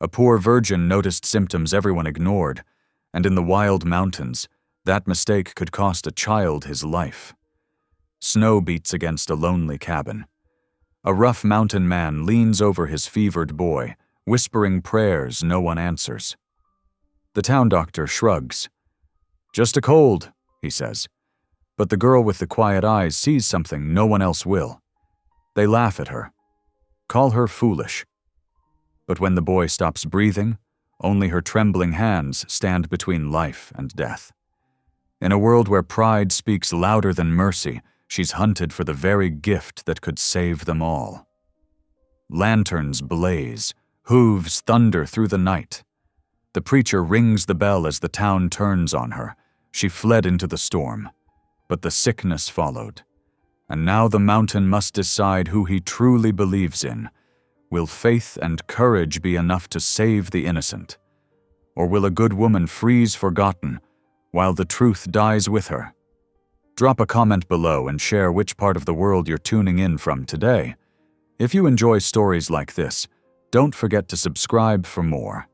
A poor virgin noticed symptoms everyone ignored, and in the wild mountains, that mistake could cost a child his life. Snow beats against a lonely cabin. A rough mountain man leans over his fevered boy, whispering prayers no one answers. The town doctor shrugs. "Just a cold," he says. But the girl with the quiet eyes sees something no one else will. They laugh at her, call her foolish. But when the boy stops breathing, only her trembling hands stand between life and death. In a world where pride speaks louder than mercy, she's hunted for the very gift that could save them all. Lanterns blaze, hooves thunder through the night. The preacher rings the bell as the town turns on her. She fled into the storm, but the sickness followed. And now the mountain must decide who he truly believes in. Will faith and courage be enough to save the innocent? Or will a good woman freeze forgotten while the truth dies with her? Drop a comment below and share which part of the world you're tuning in from today. If you enjoy stories like this, don't forget to subscribe for more.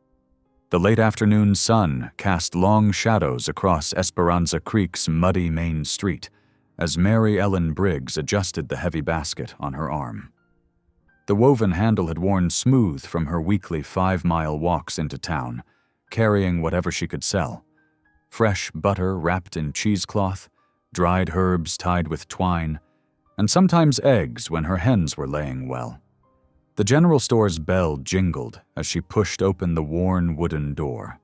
The late afternoon sun cast long shadows across Esperanza Creek's muddy main street as Mary Ellen Briggs adjusted the heavy basket on her arm. The woven handle had worn smooth from her weekly 5-mile walks into town, carrying whatever she could sell. Fresh butter wrapped in cheesecloth, dried herbs tied with twine, and sometimes eggs when her hens were laying well. The general store's bell jingled as she pushed open the worn wooden door.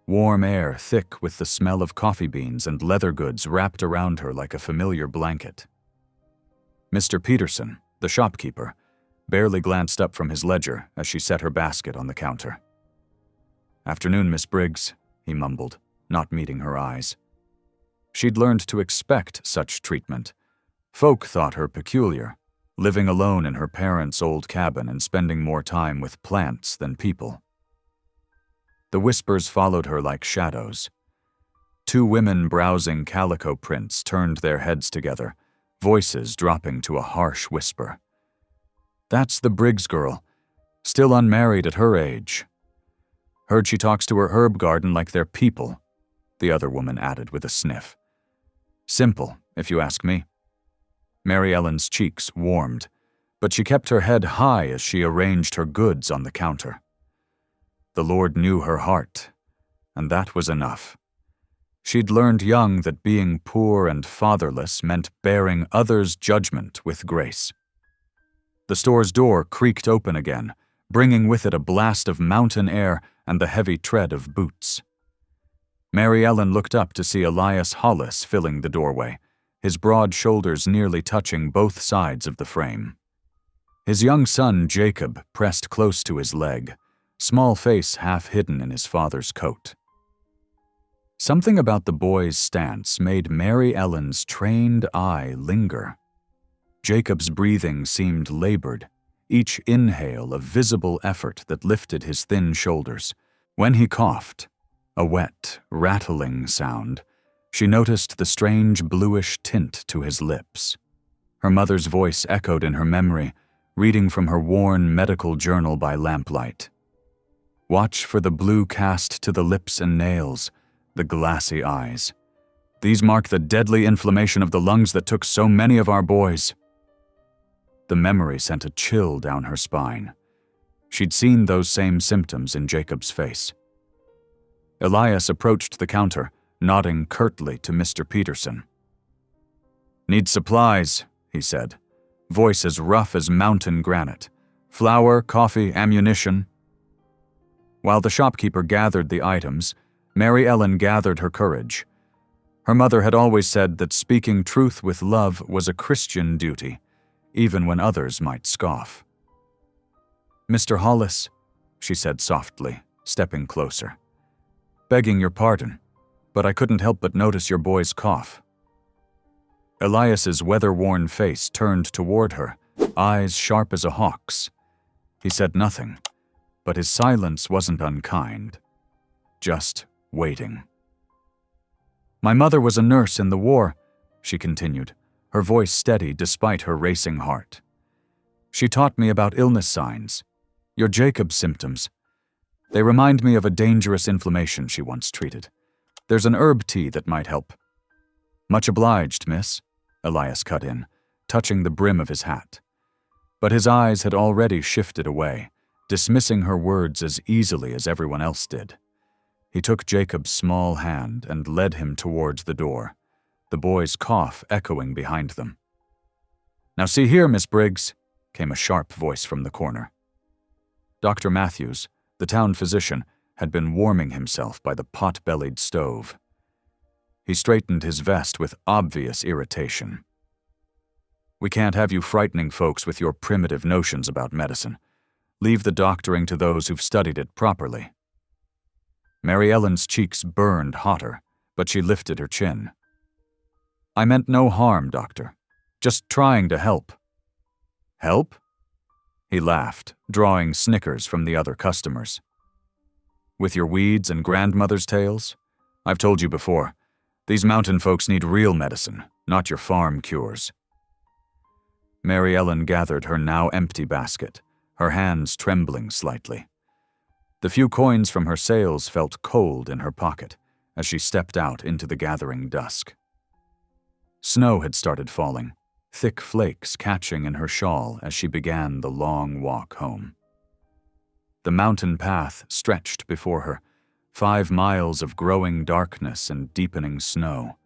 Warm air thick with the smell of coffee beans and leather goods wrapped around her like a familiar blanket. Mr. Peterson, the shopkeeper, barely glanced up from his ledger as she set her basket on the counter. "Afternoon, Miss Briggs," he mumbled, not meeting her eyes. She'd learned to expect such treatment. Folk thought her peculiar, living alone in her parents' old cabin and spending more time with plants than people. The whispers followed her like shadows. 2 women browsing calico prints turned their heads together, voices dropping to a harsh whisper. "That's the Briggs girl, still unmarried at her age. Heard she talks to her herb garden like they're people," the other woman added with a sniff. "Simple, if you ask me." Mary Ellen's cheeks warmed, but she kept her head high as she arranged her goods on the counter. The Lord knew her heart, and that was enough. She'd learned young that being poor and fatherless meant bearing others' judgment with grace. The store's door creaked open again, bringing with it a blast of mountain air and the heavy tread of boots. Mary Ellen looked up to see Elias Hollis filling the doorway, his broad shoulders nearly touching both sides of the frame. His young son, Jacob, pressed close to his leg, small face half hidden in his father's coat. Something about the boy's stance made Mary Ellen's trained eye linger. Jacob's breathing seemed labored, each inhale a visible effort that lifted his thin shoulders. When he coughed, a wet, rattling sound, she noticed the strange bluish tint to his lips. Her mother's voice echoed in her memory, reading from her worn medical journal by lamplight. "Watch for the blue cast to the lips and nails, the glassy eyes. These mark the deadly inflammation of the lungs that took so many of our boys." The memory sent a chill down her spine. She'd seen those same symptoms in Jacob's face. Elias approached the counter, nodding curtly to Mr. Peterson. "Need supplies," he said, voice as rough as mountain granite. "Flour, coffee, ammunition." While the shopkeeper gathered the items, Mary Ellen gathered her courage. Her mother had always said that speaking truth with love was a Christian duty, even when others might scoff. "Mr. Hollis," she said softly, stepping closer. "Begging your pardon, but I couldn't help but notice your boy's cough." Elias's weather-worn face turned toward her, eyes sharp as a hawk's. He said nothing, but his silence wasn't unkind, just waiting. "My mother was a nurse in the war," she continued, her voice steady despite her racing heart. "She taught me about illness signs, your Jacob's symptoms. They remind me of a dangerous inflammation she once treated. There's an herb tea that might help." "Much obliged, miss," Elias cut in, touching the brim of his hat. But his eyes had already shifted away, dismissing her words as easily as everyone else did. He took Jacob's small hand and led him towards the door, the boy's cough echoing behind them. "Now see here, Miss Briggs," came a sharp voice from the corner. Dr. Matthews, the town physician, had been warming himself by the pot-bellied stove. He straightened his vest with obvious irritation. "We can't have you frightening folks with your primitive notions about medicine. Leave the doctoring to those who've studied it properly." Mary Ellen's cheeks burned hotter, but she lifted her chin. "I meant no harm, doctor. Just trying to help." "Help?" He laughed, drawing snickers from the other customers. "With your weeds and grandmother's tales? I've told you before, these mountain folks need real medicine, not your farm cures." Mary Ellen gathered her now empty basket, her hands trembling slightly. The few coins from her sales felt cold in her pocket as she stepped out into the gathering dusk. Snow had started falling, thick flakes catching in her shawl as she began the long walk home. The mountain path stretched before her, 5 miles of growing darkness and deepening snow.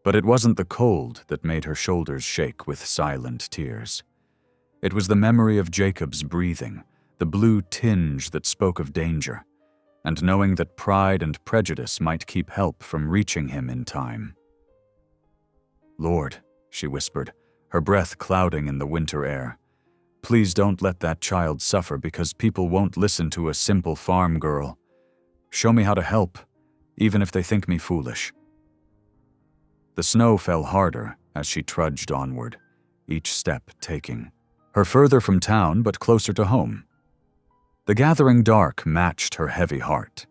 But it wasn't the cold that made her shoulders shake with silent tears. It was the memory of Jacob's breathing, the blue tinge that spoke of danger, and knowing that pride and prejudice might keep help from reaching him in time. "Lord," she whispered, her breath clouding in the winter air, "please don't let that child suffer because people won't listen to a simple farm girl. Show me how to help, even if they think me foolish." The snow fell harder as she trudged onward, each step taking her further from town but closer to home. The gathering dark matched her heavy heart,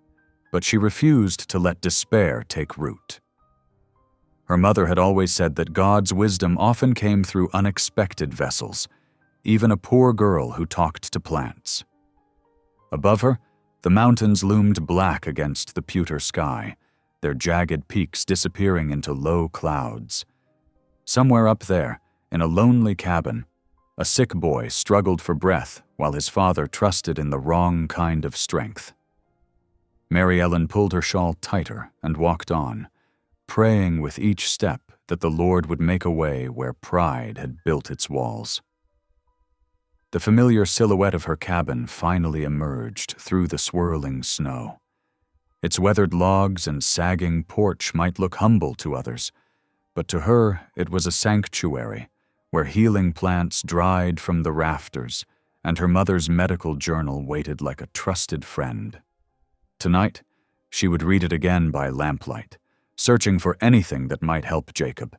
but she refused to let despair take root. Her mother had always said that God's wisdom often came through unexpected vessels, even a poor girl who talked to plants. Above her, the mountains loomed black against the pewter sky, their jagged peaks disappearing into low clouds. Somewhere up there, in a lonely cabin, a sick boy struggled for breath while his father trusted in the wrong kind of strength. Mary Ellen pulled her shawl tighter and walked on, praying with each step that the Lord would make a way where pride had built its walls. The familiar silhouette of her cabin finally emerged through the swirling snow. Its weathered logs and sagging porch might look humble to others, but to her it was a sanctuary where healing plants dried from the rafters and her mother's medical journal waited like a trusted friend. Tonight, she would read it again by lamplight, searching for anything that might help Jacob.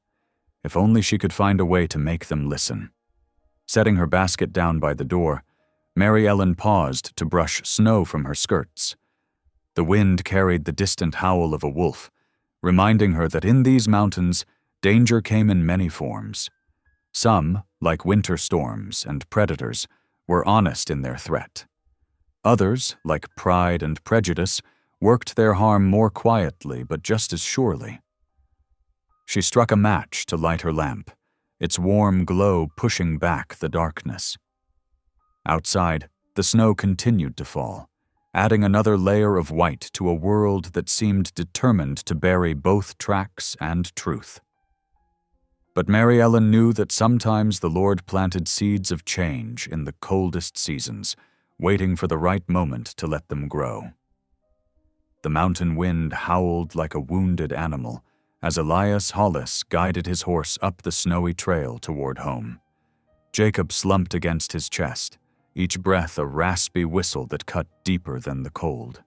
If only she could find a way to make them listen. Setting her basket down by the door, Mary Ellen paused to brush snow from her skirts. The wind carried the distant howl of a wolf, reminding her that in these mountains, danger came in many forms. Some, like winter storms and predators, were honest in their threat. Others, like pride and prejudice, worked their harm more quietly but just as surely. She struck a match to light her lamp, its warm glow pushing back the darkness. Outside, the snow continued to fall, adding another layer of white to a world that seemed determined to bury both tracks and truth. But Mary Ellen knew that sometimes the Lord planted seeds of change in the coldest seasons, waiting for the right moment to let them grow. The mountain wind howled like a wounded animal as Elias Hollis guided his horse up the snowy trail toward home. Jacob slumped against his chest, each breath a raspy whistle that cut deeper than the cold.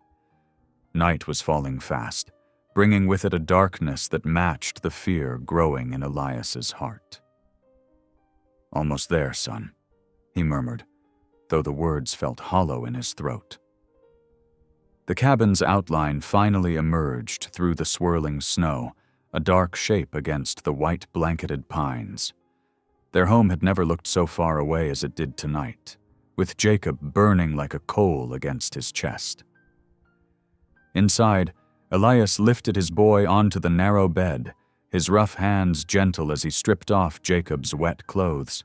Night was falling fast, bringing with it a darkness that matched the fear growing in Elias's heart. "Almost there, son," he murmured, though the words felt hollow in his throat. The cabin's outline finally emerged through the swirling snow, a dark shape against the white-blanketed pines. Their home had never looked so far away as it did tonight, with Jacob burning like a coal against his chest. Inside, Elias lifted his boy onto the narrow bed, his rough hands gentle as he stripped off Jacob's wet clothes.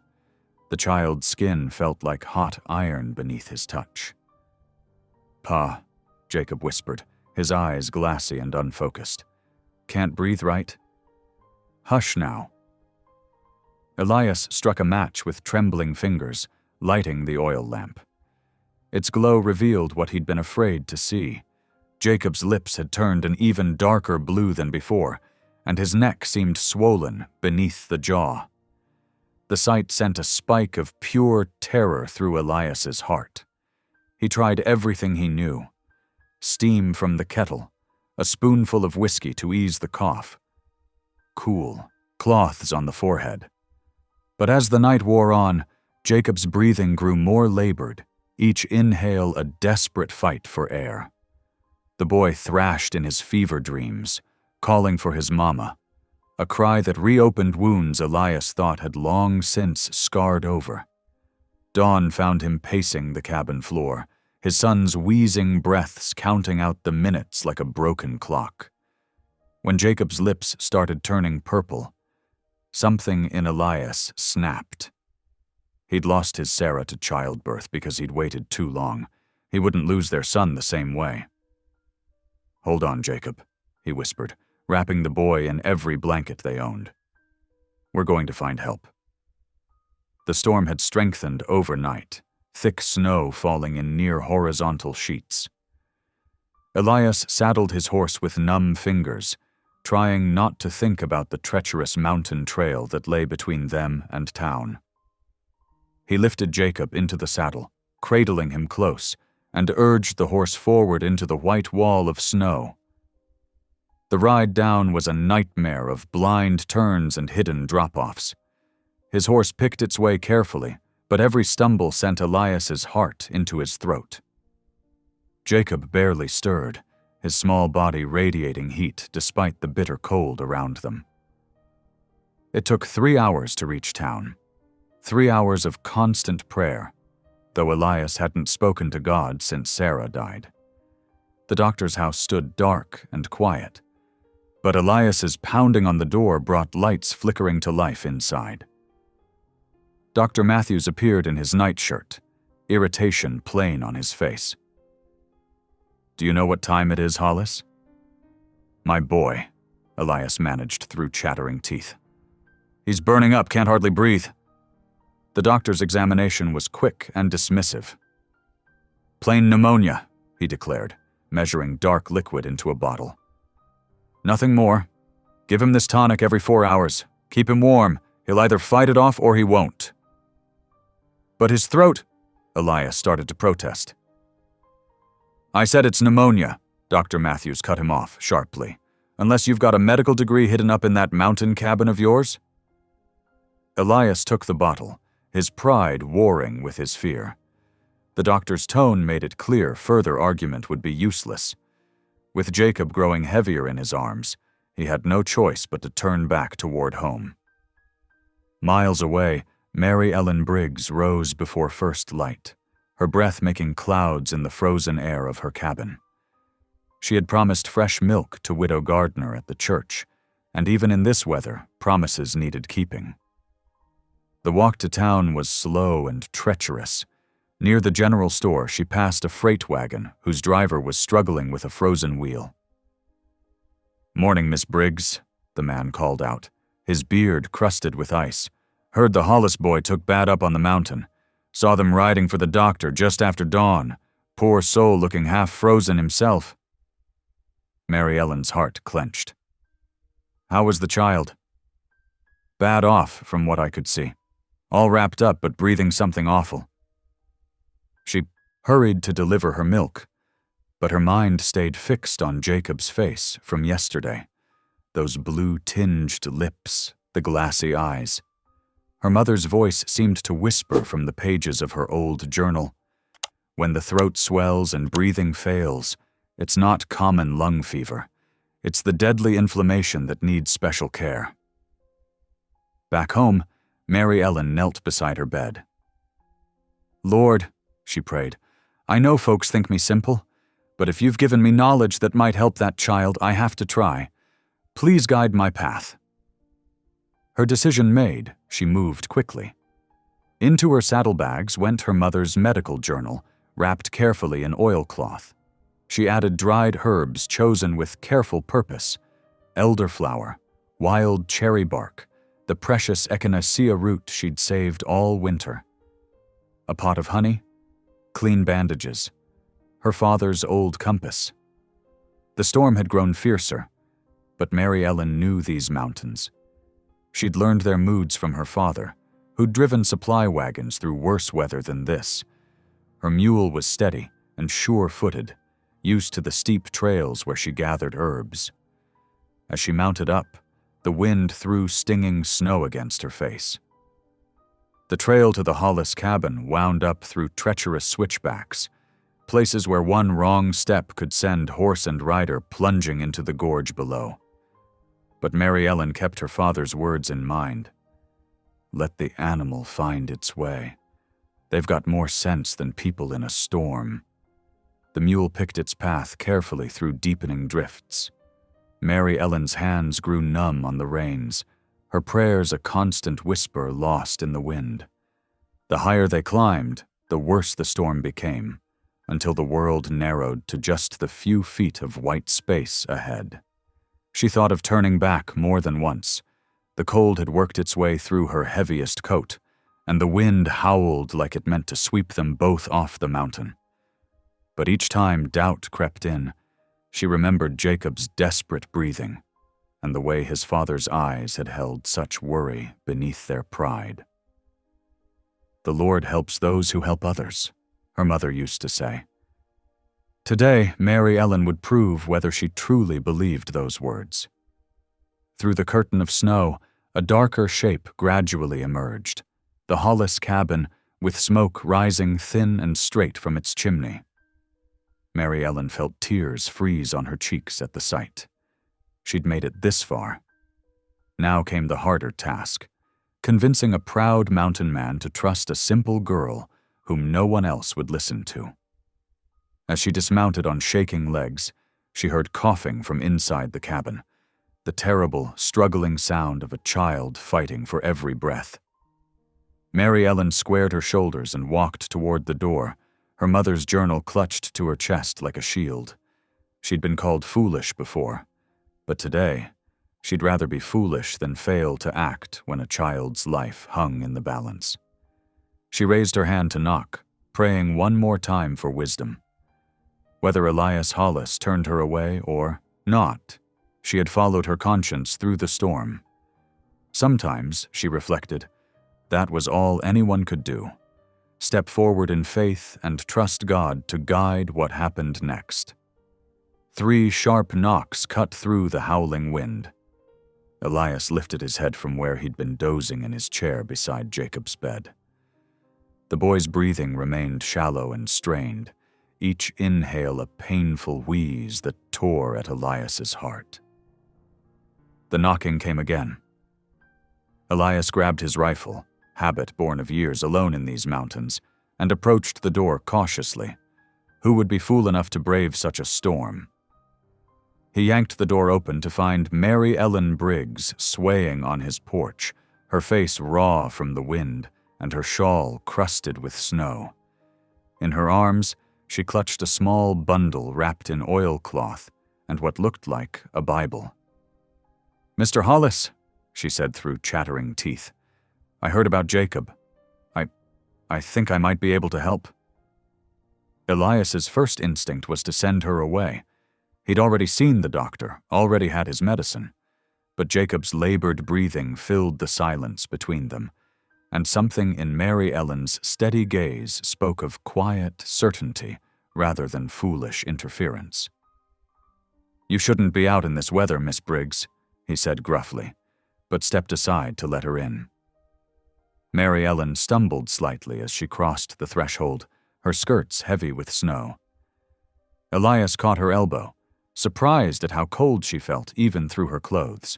The child's skin felt like hot iron beneath his touch. "Pa," Jacob whispered, his eyes glassy and unfocused. "Can't breathe right?" "Hush now." Elias struck a match with trembling fingers, lighting the oil lamp. Its glow revealed what he'd been afraid to see. Jacob's lips had turned an even darker blue than before, and his neck seemed swollen beneath the jaw. The sight sent a spike of pure terror through Elias's heart. He tried everything he knew. Steam from the kettle, a spoonful of whiskey to ease the cough. Cool, cloths on the forehead. But as the night wore on, Jacob's breathing grew more labored, each inhale a desperate fight for air. The boy thrashed in his fever dreams, calling for his mama, a cry that reopened wounds Elias thought had long since scarred over. Dawn found him pacing the cabin floor, his son's wheezing breaths counting out the minutes like a broken clock. When Jacob's lips started turning purple, something in Elias snapped. He'd lost his Sarah to childbirth because he'd waited too long. He wouldn't lose their son the same way. "Hold on, Jacob," he whispered, wrapping the boy in every blanket they owned. "We're going to find help." The storm had strengthened overnight, thick snow falling in near horizontal sheets. Elias saddled his horse with numb fingers, trying not to think about the treacherous mountain trail that lay between them and town. He lifted Jacob into the saddle, cradling him close, and urged the horse forward into the white wall of snow. The ride down was a nightmare of blind turns and hidden drop-offs. His horse picked its way carefully, but every stumble sent Elias's heart into his throat. Jacob barely stirred, his small body radiating heat despite the bitter cold around them. It took 3 hours to reach town. 3 hours of constant prayer, though Elias hadn't spoken to God since Sarah died. The doctor's house stood dark and quiet, but Elias's pounding on the door brought lights flickering to life inside. Dr. Matthews appeared in his nightshirt, irritation plain on his face. "Do you know what time it is, Hollis?" "My boy," Elias managed through chattering teeth. "He's burning up, can't hardly breathe." The doctor's examination was quick and dismissive. "Plain pneumonia," he declared, measuring dark liquid into a bottle. "Nothing more. Give him this tonic every 4 hours. Keep him warm. He'll either fight it off or he won't." "But his throat," Elias started to protest. "I said it's pneumonia," Dr. Matthews cut him off sharply. "Unless you've got a medical degree hidden up in that mountain cabin of yours." Elias took the bottle, his pride warring with his fear. The doctor's tone made it clear further argument would be useless. With Jacob growing heavier in his arms, he had no choice but to turn back toward home. Miles away, Mary Ellen Briggs rose before first light, her breath making clouds in the frozen air of her cabin. She had promised fresh milk to Widow Gardner at the church, and even in this weather, promises needed keeping. The walk to town was slow and treacherous. Near the general store, she passed a freight wagon whose driver was struggling with a frozen wheel. "Morning, Miss Briggs," the man called out, his beard crusted with ice. "Heard the Hollis boy took bad up on the mountain. Saw them riding for the doctor just after dawn. Poor soul looking half frozen himself." Mary Ellen's heart clenched. "How was the child?" "Bad off, from what I could see. All wrapped up but breathing something awful." She hurried to deliver her milk, but her mind stayed fixed on Jacob's face from yesterday. Those blue-tinged lips, the glassy eyes. Her mother's voice seemed to whisper from the pages of her old journal. "When the throat swells and breathing fails, it's not common lung fever. It's the deadly inflammation that needs special care." Back home, Mary Ellen knelt beside her bed. "Lord," she prayed. "I know folks think me simple, but if you've given me knowledge that might help that child, I have to try. Please guide my path." Her decision made, she moved quickly. Into her saddlebags went her mother's medical journal, wrapped carefully in oilcloth. She added dried herbs chosen with careful purpose: elderflower, wild cherry bark, the precious echinacea root she'd saved all winter. A pot of honey, clean bandages, her father's old compass. The storm had grown fiercer, but Mary Ellen knew these mountains. She'd learned their moods from her father, who'd driven supply wagons through worse weather than this. Her mule was steady and sure-footed, used to the steep trails where she gathered herbs. As she mounted up, the wind threw stinging snow against her face. The trail to the Hollis cabin wound up through treacherous switchbacks, places where one wrong step could send horse and rider plunging into the gorge below. But Mary Ellen kept her father's words in mind. Let the animal find its way. They've got more sense than people in a storm. The mule picked its path carefully through deepening drifts. Mary Ellen's hands grew numb on the reins, her prayers a constant whisper lost in the wind. The higher they climbed, the worse the storm became, until the world narrowed to just the few feet of white space ahead. She thought of turning back more than once. The cold had worked its way through her heaviest coat, and the wind howled like it meant to sweep them both off the mountain. But each time doubt crept in, she remembered Jacob's desperate breathing and the way his father's eyes had held such worry beneath their pride. "The Lord helps those who help others," her mother used to say. Today, Mary Ellen would prove whether she truly believed those words. Through the curtain of snow, a darker shape gradually emerged, the Hollis cabin with smoke rising thin and straight from its chimney. Mary Ellen felt tears freeze on her cheeks at the sight. She'd made it this far. Now came the harder task, convincing a proud mountain man to trust a simple girl whom no one else would listen to. As she dismounted on shaking legs, she heard coughing from inside the cabin, the terrible, struggling sound of a child fighting for every breath. Mary Ellen squared her shoulders and walked toward the door, her mother's journal clutched to her chest like a shield. She'd been called foolish before, but today, she'd rather be foolish than fail to act when a child's life hung in the balance. She raised her hand to knock, praying one more time for wisdom. Whether Elias Hollis turned her away or not, she had followed her conscience through the storm. Sometimes, she reflected, that was all anyone could do. Step forward in faith and trust God to guide what happened next. 3 sharp knocks cut through the howling wind. Elias lifted his head from where he'd been dozing in his chair beside Jacob's bed. The boy's breathing remained shallow and strained, each inhale a painful wheeze that tore at Elias's heart. The knocking came again. Elias grabbed his rifle, habit born of years alone in these mountains, and approached the door cautiously. Who would be fool enough to brave such a storm? He yanked the door open to find Mary Ellen Briggs swaying on his porch, her face raw from the wind and her shawl crusted with snow. In her arms, she clutched a small bundle wrapped in oilcloth and what looked like a Bible. "Mr. Hollis," she said through chattering teeth, "I heard about Jacob. I think I might be able to help." Elias's first instinct was to send her away. He'd already seen the doctor, already had his medicine. But Jacob's labored breathing filled the silence between them, and something in Mary Ellen's steady gaze spoke of quiet certainty rather than foolish interference. "You shouldn't be out in this weather, Miss Briggs," he said gruffly, but stepped aside to let her in. Mary Ellen stumbled slightly as she crossed the threshold, her skirts heavy with snow. Elias caught her elbow, surprised at how cold she felt even through her clothes.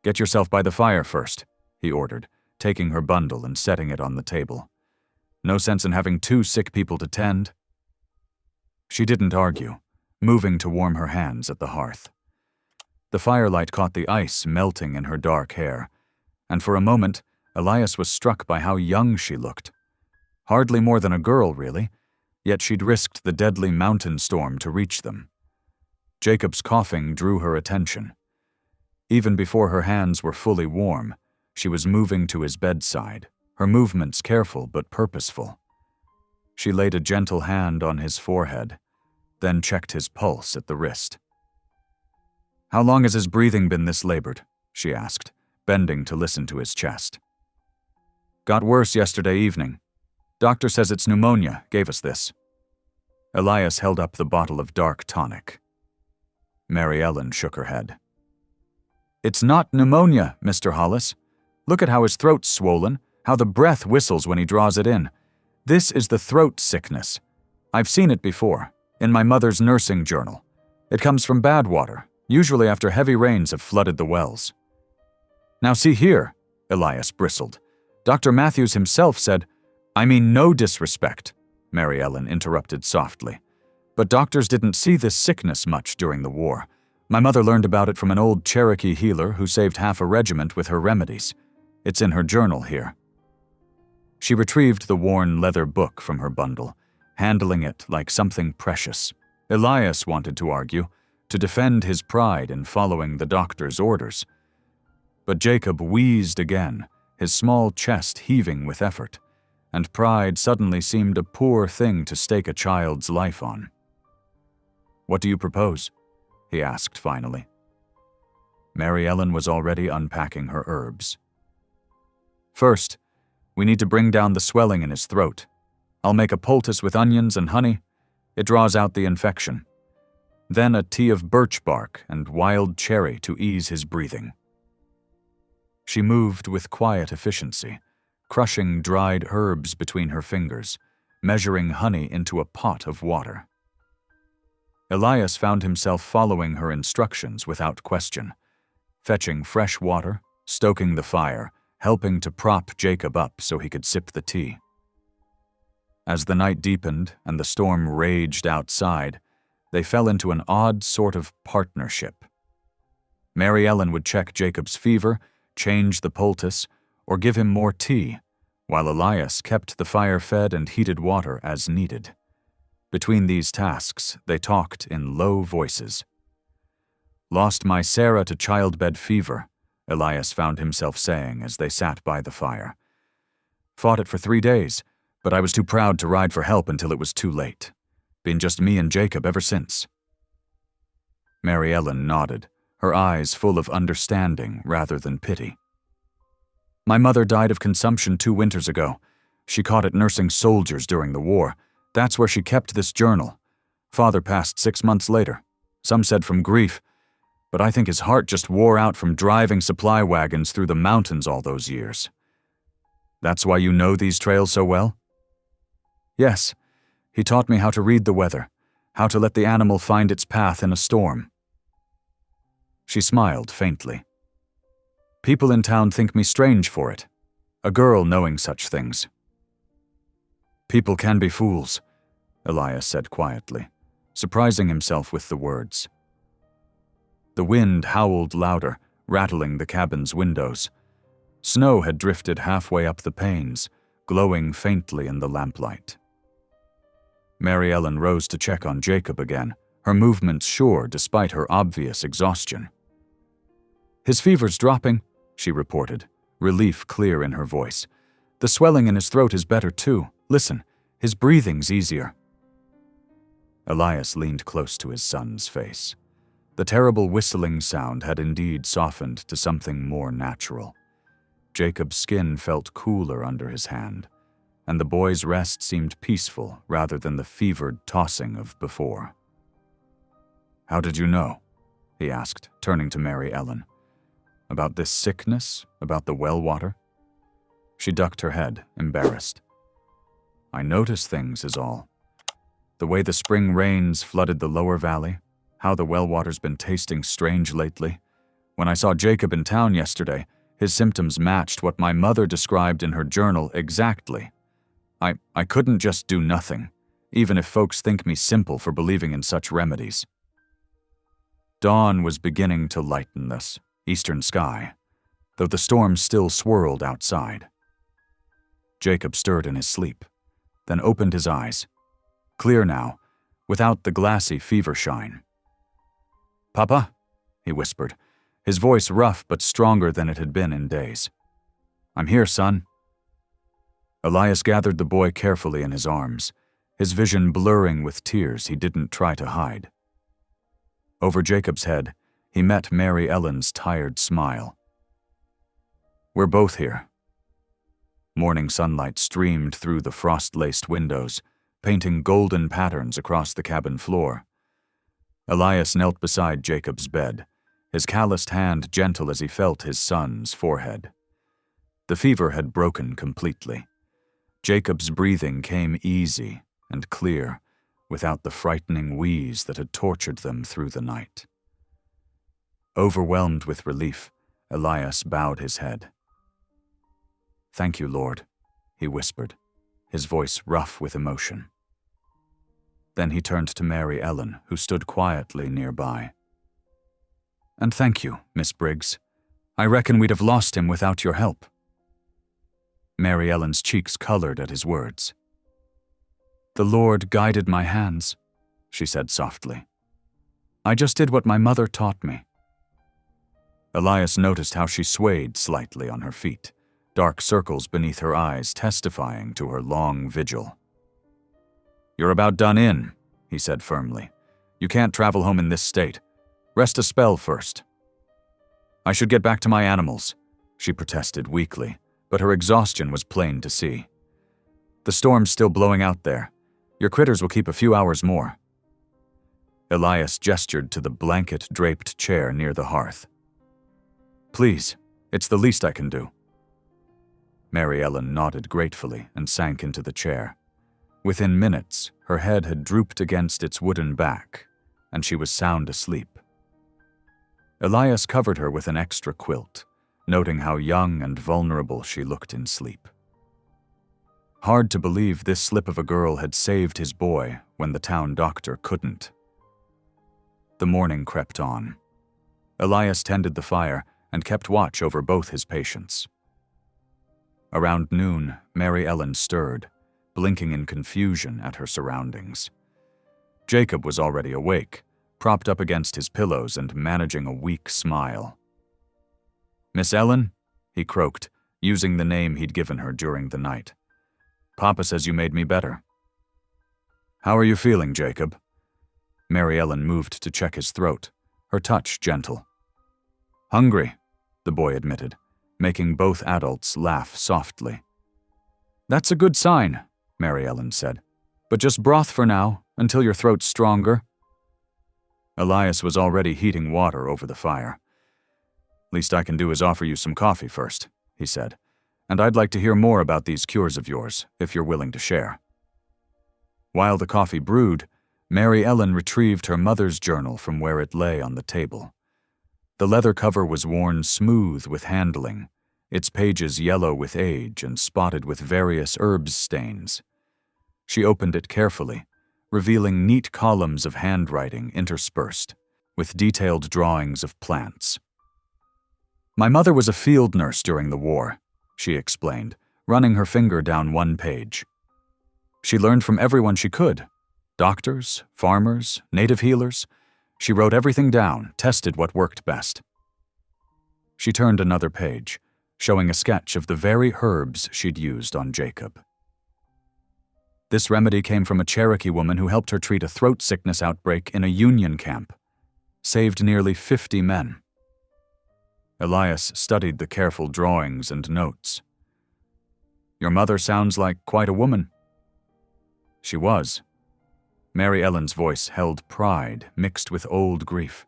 "Get yourself by the fire first," he ordered, taking her bundle and setting it on the table. No sense in having 2 sick people to tend. She didn't argue, moving to warm her hands at the hearth. The firelight caught the ice melting in her dark hair, and for a moment, Elias was struck by how young she looked. Hardly more than a girl, really, yet she'd risked the deadly mountain storm to reach them. Jacob's coughing drew her attention. Even before her hands were fully warm, she was moving to his bedside, her movements careful but purposeful. She laid a gentle hand on his forehead, then checked his pulse at the wrist. "How long has his breathing been this labored?" she asked, bending to listen to his chest. "Got worse yesterday evening. Doctor says it's pneumonia, gave us this." Elias held up the bottle of dark tonic. Mary Ellen shook her head. "It's not pneumonia, Mr. Hollis. Look at how his throat's swollen, how the breath whistles when he draws it in. This is the throat sickness. I've seen it before, in my mother's nursing journal. It comes from bad water, usually after heavy rains have flooded the wells." "Now see here," Elias bristled. "Dr. Matthews himself said—" "I mean no disrespect," Mary Ellen interrupted softly. "But doctors didn't see this sickness much during the war. My mother learned about it from an old Cherokee healer who saved half a regiment with her remedies. It's in her journal here." She retrieved the worn leather book from her bundle, handling it like something precious. Elias wanted to argue, to defend his pride in following the doctor's orders. But Jacob wheezed again, his small chest heaving with effort, and pride suddenly seemed a poor thing to stake a child's life on. "What do you propose?" he asked finally. Mary Ellen was already unpacking her herbs. "First, we need to bring down the swelling in his throat. I'll make a poultice with onions and honey. It draws out the infection. Then a tea of birch bark and wild cherry to ease his breathing." She moved with quiet efficiency, crushing dried herbs between her fingers, measuring honey into a pot of water. Elias found himself following her instructions without question, fetching fresh water, stoking the fire, helping to prop Jacob up so he could sip the tea. As the night deepened and the storm raged outside, they fell into an odd sort of partnership. Mary Ellen would check Jacob's fever, change the poultice, or give him more tea, while Elias kept the fire fed and heated water as needed. Between these tasks, they talked in low voices. "Lost my Sarah to childbed fever," Elias found himself saying as they sat by the fire. "Fought it for 3 days, but I was too proud to ride for help until it was too late. Been just me and Jacob ever since." Mary Ellen nodded, her eyes full of understanding rather than pity. "My mother died of consumption 2 winters ago. She caught it nursing soldiers during the war. That's where she kept this journal. Father passed 6 months later. Some said from grief, but I think his heart just wore out from driving supply wagons through the mountains all those years." "That's why you know these trails so well?" "Yes. He taught me how to read the weather, how to let the animal find its path in a storm." She smiled faintly. "People in town think me strange for it. A girl knowing such things." "People can be fools," Elias said quietly, surprising himself with the words. The wind howled louder, rattling the cabin's windows. Snow had drifted halfway up the panes, glowing faintly in the lamplight. Mary Ellen rose to check on Jacob again, her movements sure despite her obvious exhaustion. "His fever's dropping," she reported, relief clear in her voice. "The swelling in his throat is better too. Listen, his breathing's easier." Elias leaned close to his son's face. The terrible whistling sound had indeed softened to something more natural. Jacob's skin felt cooler under his hand, and the boy's rest seemed peaceful rather than the fevered tossing of before. "How did you know?" he asked, turning to Mary Ellen. "About this sickness? About the well water?" She ducked her head, embarrassed. "I notice things is all. The way the spring rains flooded the lower valley, how the well water's been tasting strange lately. When I saw Jacob in town yesterday, his symptoms matched what my mother described in her journal exactly. I couldn't just do nothing, even if folks think me simple for believing in such remedies. Dawn was beginning to lighten this eastern sky, though the storm still swirled outside. Jacob stirred in his sleep, then opened his eyes, clear now, without the glassy fever shine. "Papa?" he whispered, his voice rough but stronger than it had been in days. "I'm here, son." Elias gathered the boy carefully in his arms, his vision blurring with tears he didn't try to hide. Over Jacob's head, he met Mary Ellen's tired smile. "We're both here." Morning sunlight streamed through the frost-laced windows, painting golden patterns across the cabin floor. Elias knelt beside Jacob's bed, his calloused hand gentle as he felt his son's forehead. The fever had broken completely. Jacob's breathing came easy and clear, without the frightening wheeze that had tortured them through the night. Overwhelmed with relief, Elias bowed his head. "Thank you, Lord," he whispered, his voice rough with emotion. Then he turned to Mary Ellen, who stood quietly nearby. "And thank you, Miss Briggs. I reckon we'd have lost him without your help." Mary Ellen's cheeks colored at his words. "The Lord guided my hands," she said softly. "I just did what my mother taught me." Elias noticed how she swayed slightly on her feet, dark circles beneath her eyes testifying to her long vigil. "You're about done in," he said firmly. "You can't travel home in this state. Rest a spell first." "I should get back to my animals," she protested weakly, but her exhaustion was plain to see. "The storm's still blowing out there. Your critters will keep a few hours more." Elias gestured to the blanket-draped chair near the hearth. "Please, it's the least I can do." Mary Ellen nodded gratefully and sank into the chair. Within minutes, her head had drooped against its wooden back, and she was sound asleep. Elias covered her with an extra quilt, noting how young and vulnerable she looked in sleep. Hard to believe this slip of a girl had saved his boy when the town doctor couldn't. The morning crept on. Elias tended the fire and kept watch over both his patients. Around noon, Mary Ellen stirred, blinking in confusion at her surroundings. Jacob was already awake, propped up against his pillows and managing a weak smile. "Miss Ellen?" he croaked, using the name he'd given her during the night. "Papa says you made me better." "How are you feeling, Jacob?" Mary Ellen moved to check his throat, her touch gentle. "Hungry," the boy admitted, making both adults laugh softly. "That's a good sign," Mary Ellen said. "But just broth for now, until your throat's stronger." Elias was already heating water over the fire. "Least I can do is offer you some coffee first," he said. "And I'd like to hear more about these cures of yours, if you're willing to share." While the coffee brewed, Mary Ellen retrieved her mother's journal from where it lay on the table. The leather cover was worn smooth with handling, its pages yellow with age and spotted with various herbs stains. She opened it carefully, revealing neat columns of handwriting interspersed, with detailed drawings of plants. "My mother was a field nurse during the war," she explained, running her finger down one page. "She learned from everyone she could. Doctors, farmers, native healers. She wrote everything down, tested what worked best." She turned another page, showing a sketch of the very herbs she'd used on Jacob. This remedy came from a Cherokee woman who helped her treat a throat sickness outbreak in a Union camp. Saved nearly 50 men. Elias studied the careful drawings and notes. "Your mother sounds like quite a woman." She was. Mary Ellen's voice held pride mixed with old grief.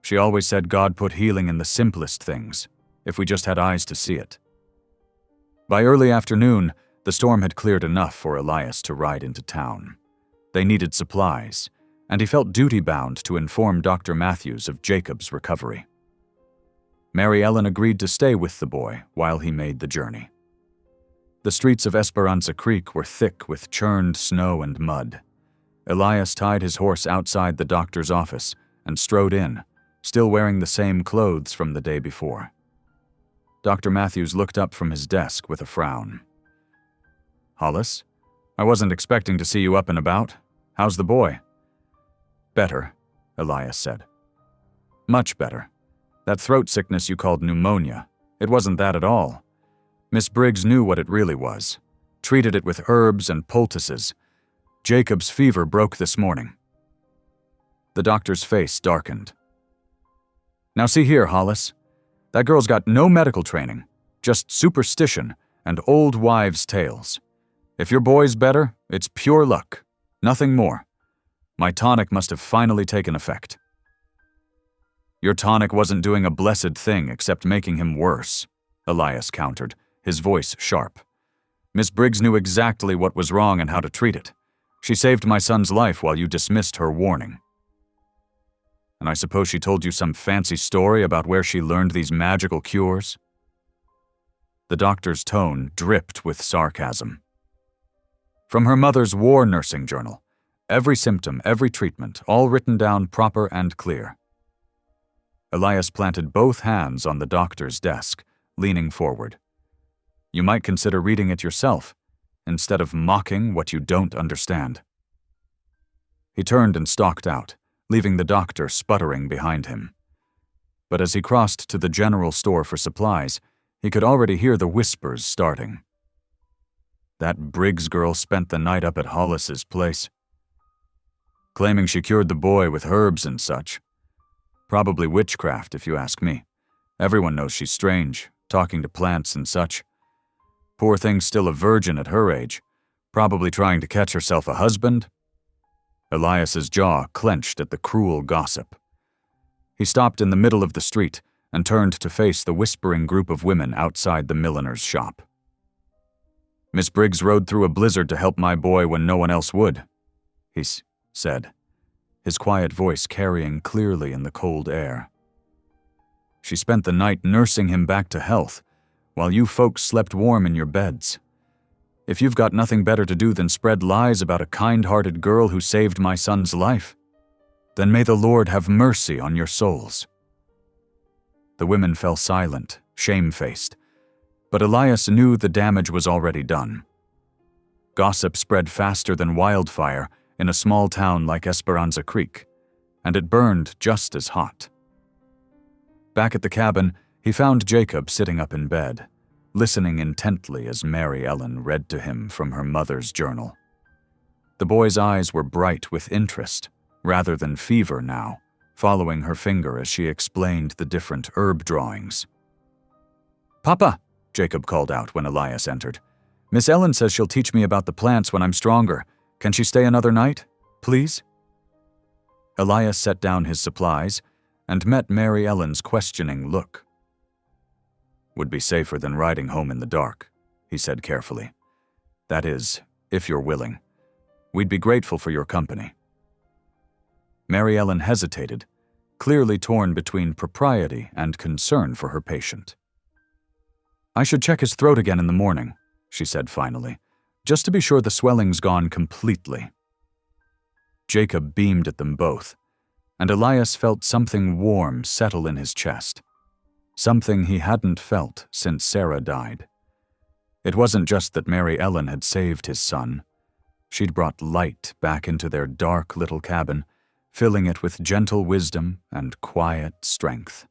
She always said God put healing in the simplest things, if we just had eyes to see it. By early afternoon, the storm had cleared enough for Elias to ride into town. They needed supplies, and he felt duty-bound to inform Dr. Matthews of Jacob's recovery. Mary Ellen agreed to stay with the boy while he made the journey. The streets of Esperanza Creek were thick with churned snow and mud. Elias tied his horse outside the doctor's office and strode in, still wearing the same clothes from the day before. Dr. Matthews looked up from his desk with a frown. "Hollis, I wasn't expecting to see you up and about. How's the boy?" "Better," Elias said. "Much better. That throat sickness you called pneumonia, it wasn't that at all. Miss Briggs knew what it really was. Treated it with herbs and poultices. Jacob's fever broke this morning." The doctor's face darkened. "Now see here, Hollis. That girl's got no medical training, just superstition and old wives' tales. If your boy's better, it's pure luck, nothing more. My tonic must have finally taken effect." "Your tonic wasn't doing a blessed thing except making him worse," Elias countered, his voice sharp. "Miss Briggs knew exactly what was wrong and how to treat it. She saved my son's life while you dismissed her warning." "And I suppose she told you some fancy story about where she learned these magical cures?" The doctor's tone dripped with sarcasm. "From her mother's war nursing journal. Every symptom, every treatment, all written down proper and clear." Elias planted both hands on the doctor's desk, leaning forward. "You might consider reading it yourself, instead of mocking what you don't understand." He turned and stalked out, leaving the doctor sputtering behind him. But as he crossed to the general store for supplies, he could already hear the whispers starting. That Briggs girl spent the night up at Hollis's place, claiming she cured the boy with herbs and such. Probably witchcraft, if you ask me. Everyone knows she's strange, talking to plants and such. Poor thing's still a virgin at her age, probably trying to catch herself a husband." Elias's jaw clenched at the cruel gossip. He stopped in the middle of the street and turned to face the whispering group of women outside the milliner's shop. "Miss Briggs rode through a blizzard to help my boy when no one else would," he said, his quiet voice carrying clearly in the cold air. "She spent the night nursing him back to health, while you folks slept warm in your beds. If you've got nothing better to do than spread lies about a kind-hearted girl who saved my son's life, then may the Lord have mercy on your souls." The women fell silent, shamefaced, but Elias knew the damage was already done. Gossip spread faster than wildfire in a small town like Esperanza Creek, and it burned just as hot. Back at the cabin, he found Jacob sitting up in bed, listening intently as Mary Ellen read to him from her mother's journal. The boy's eyes were bright with interest, rather than fever now, following her finger as she explained the different herb drawings. "Papa," Jacob called out when Elias entered. "Miss Ellen says she'll teach me about the plants when I'm stronger. Can she stay another night, please?" Elias set down his supplies and met Mary Ellen's questioning look. "Would be safer than riding home in the dark," he said carefully. "That is, if you're willing. We'd be grateful for your company." Mary Ellen hesitated, clearly torn between propriety and concern for her patient. "I should check his throat again in the morning," she said finally, "just to be sure the swelling's gone completely." Jacob beamed at them both, and Elias felt something warm settle in his chest. Something he hadn't felt since Sarah died. It wasn't just that Mary Ellen had saved his son. She'd brought light back into their dark little cabin, filling it with gentle wisdom and quiet strength.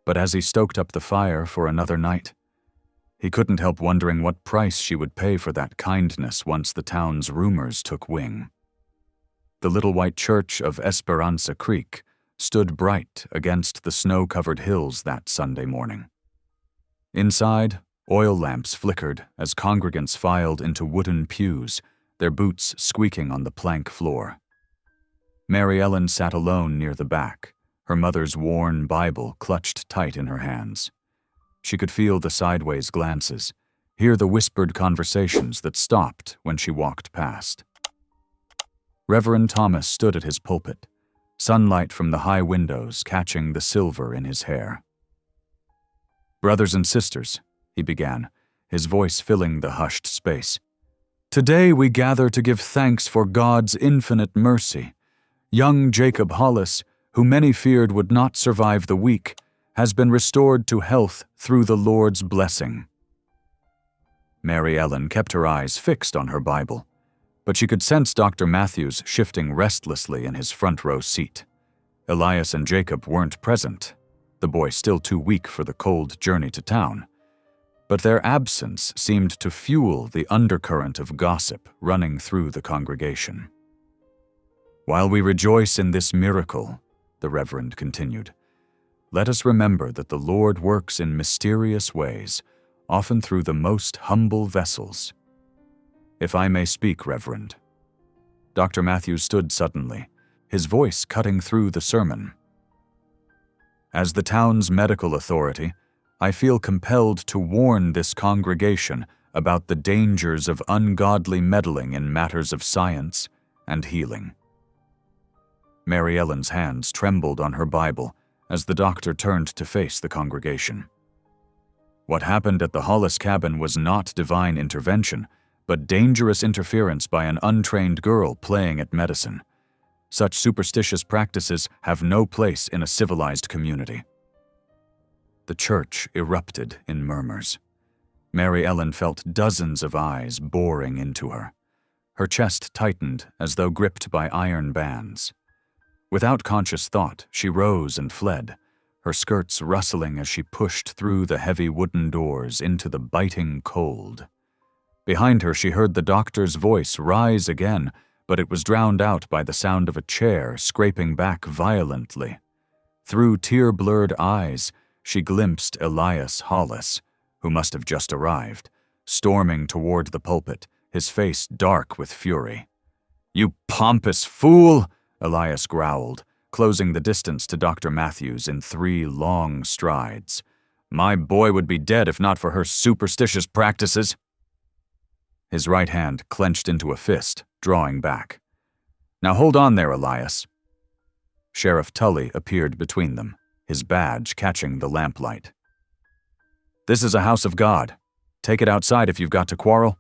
But as he stoked up the fire for another night, he couldn't help wondering what price she would pay for that kindness once the town's rumors took wing. The little white church of Esperanza Creek stood bright against the snow-covered hills that Sunday morning. Inside, oil lamps flickered as congregants filed into wooden pews, their boots squeaking on the plank floor. Mary Ellen sat alone near the back, her mother's worn Bible clutched tight in her hands. She could feel the sideways glances, hear the whispered conversations that stopped when she walked past. Reverend Thomas stood at his pulpit, sunlight from the high windows catching the silver in his hair. "Brothers and sisters," he began, his voice filling the hushed space. "Today we gather to give thanks for God's infinite mercy. Young Jacob Hollis, who many feared would not survive the week, has been restored to health through the Lord's blessing." Mary Ellen kept her eyes fixed on her Bible, but she could sense Dr. Matthews shifting restlessly in his front row seat. Elias and Jacob weren't present, the boy still too weak for the cold journey to town, but their absence seemed to fuel the undercurrent of gossip running through the congregation. "While we rejoice in this miracle," the Reverend continued, "let us remember that the Lord works in mysterious ways, often through the most humble vessels. If I may speak, Reverend." Dr. Matthews stood suddenly, his voice cutting through the sermon. "As the town's medical authority, I feel compelled to warn this congregation about the dangers of ungodly meddling in matters of science and healing." Mary Ellen's hands trembled on her Bible as the doctor turned to face the congregation. What happened at the Hollis cabin was not divine intervention, but dangerous interference by an untrained girl playing at medicine. Such superstitious practices have no place in a civilized community. The church erupted in murmurs. Mary Ellen felt dozens of eyes boring into her. Her chest tightened as though gripped by iron bands. Without conscious thought, she rose and fled, her skirts rustling as she pushed through the heavy wooden doors into the biting cold. Behind her, she heard the doctor's voice rise again, but it was drowned out by the sound of a chair scraping back violently. Through tear-blurred eyes, she glimpsed Elias Hollis, who must have just arrived, storming toward the pulpit, his face dark with fury. "You pompous fool!" Elias growled, closing the distance to Dr. Matthews in 3 long strides. "My boy would be dead if not for her superstitious practices." His right hand clenched into a fist, drawing back. "Now hold on there, Elias." Sheriff Tully appeared between them, his badge catching the lamplight. "This is a house of God. Take it outside if you've got to quarrel."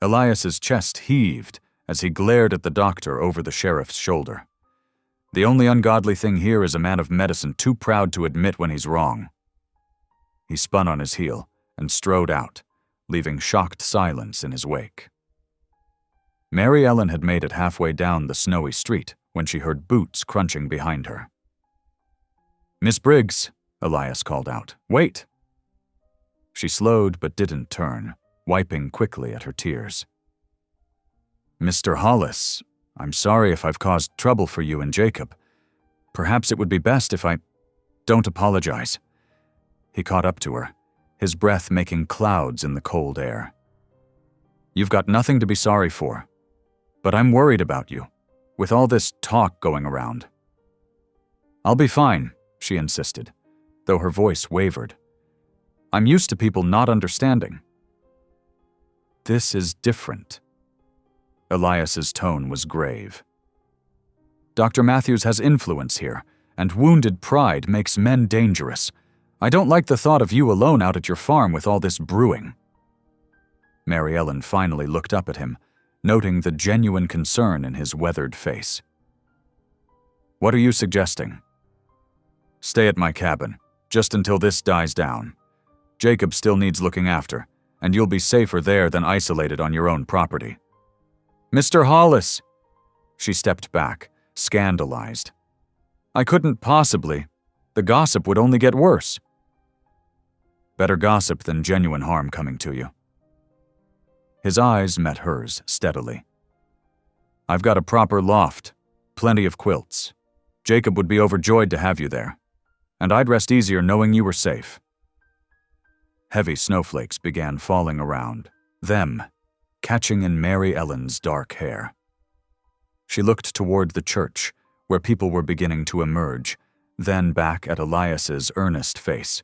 Elias's chest heaved as he glared at the doctor over the sheriff's shoulder. "The only ungodly thing here is a man of medicine too proud to admit when he's wrong." He spun on his heel and strode out, leaving shocked silence in his wake. Mary Ellen had made it halfway down the snowy street when she heard boots crunching behind her. "Miss Briggs," Elias called out, "wait." She slowed but didn't turn, wiping quickly at her tears. "Mr. Hollis, I'm sorry if I've caused trouble for you and Jacob. Perhaps it would be best if I—" "Don't apologize." He caught up to her, his breath making clouds in the cold air. "You've got nothing to be sorry for. But I'm worried about you, with all this talk going around." "I'll be fine," she insisted, though her voice wavered. "I'm used to people not understanding." "This is different." Elias's tone was grave. "Dr. Matthews has influence here, and wounded pride makes men dangerous. I don't like the thought of you alone out at your farm with all this brewing." Mary Ellen finally looked up at him, noting the genuine concern in his weathered face. "What are you suggesting?" "Stay at my cabin, just until this dies down. Jacob still needs looking after, and you'll be safer there than isolated on your own property." "Mr. Hollis!" She stepped back, scandalized. "I couldn't possibly. The gossip would only get worse." "Better gossip than genuine harm coming to you." His eyes met hers steadily. "I've got a proper loft, plenty of quilts. Jacob would be overjoyed to have you there, and I'd rest easier knowing you were safe." Heavy snowflakes began falling around, them catching in Mary Ellen's dark hair. She looked toward the church, where people were beginning to emerge, then back at Elias's earnest face.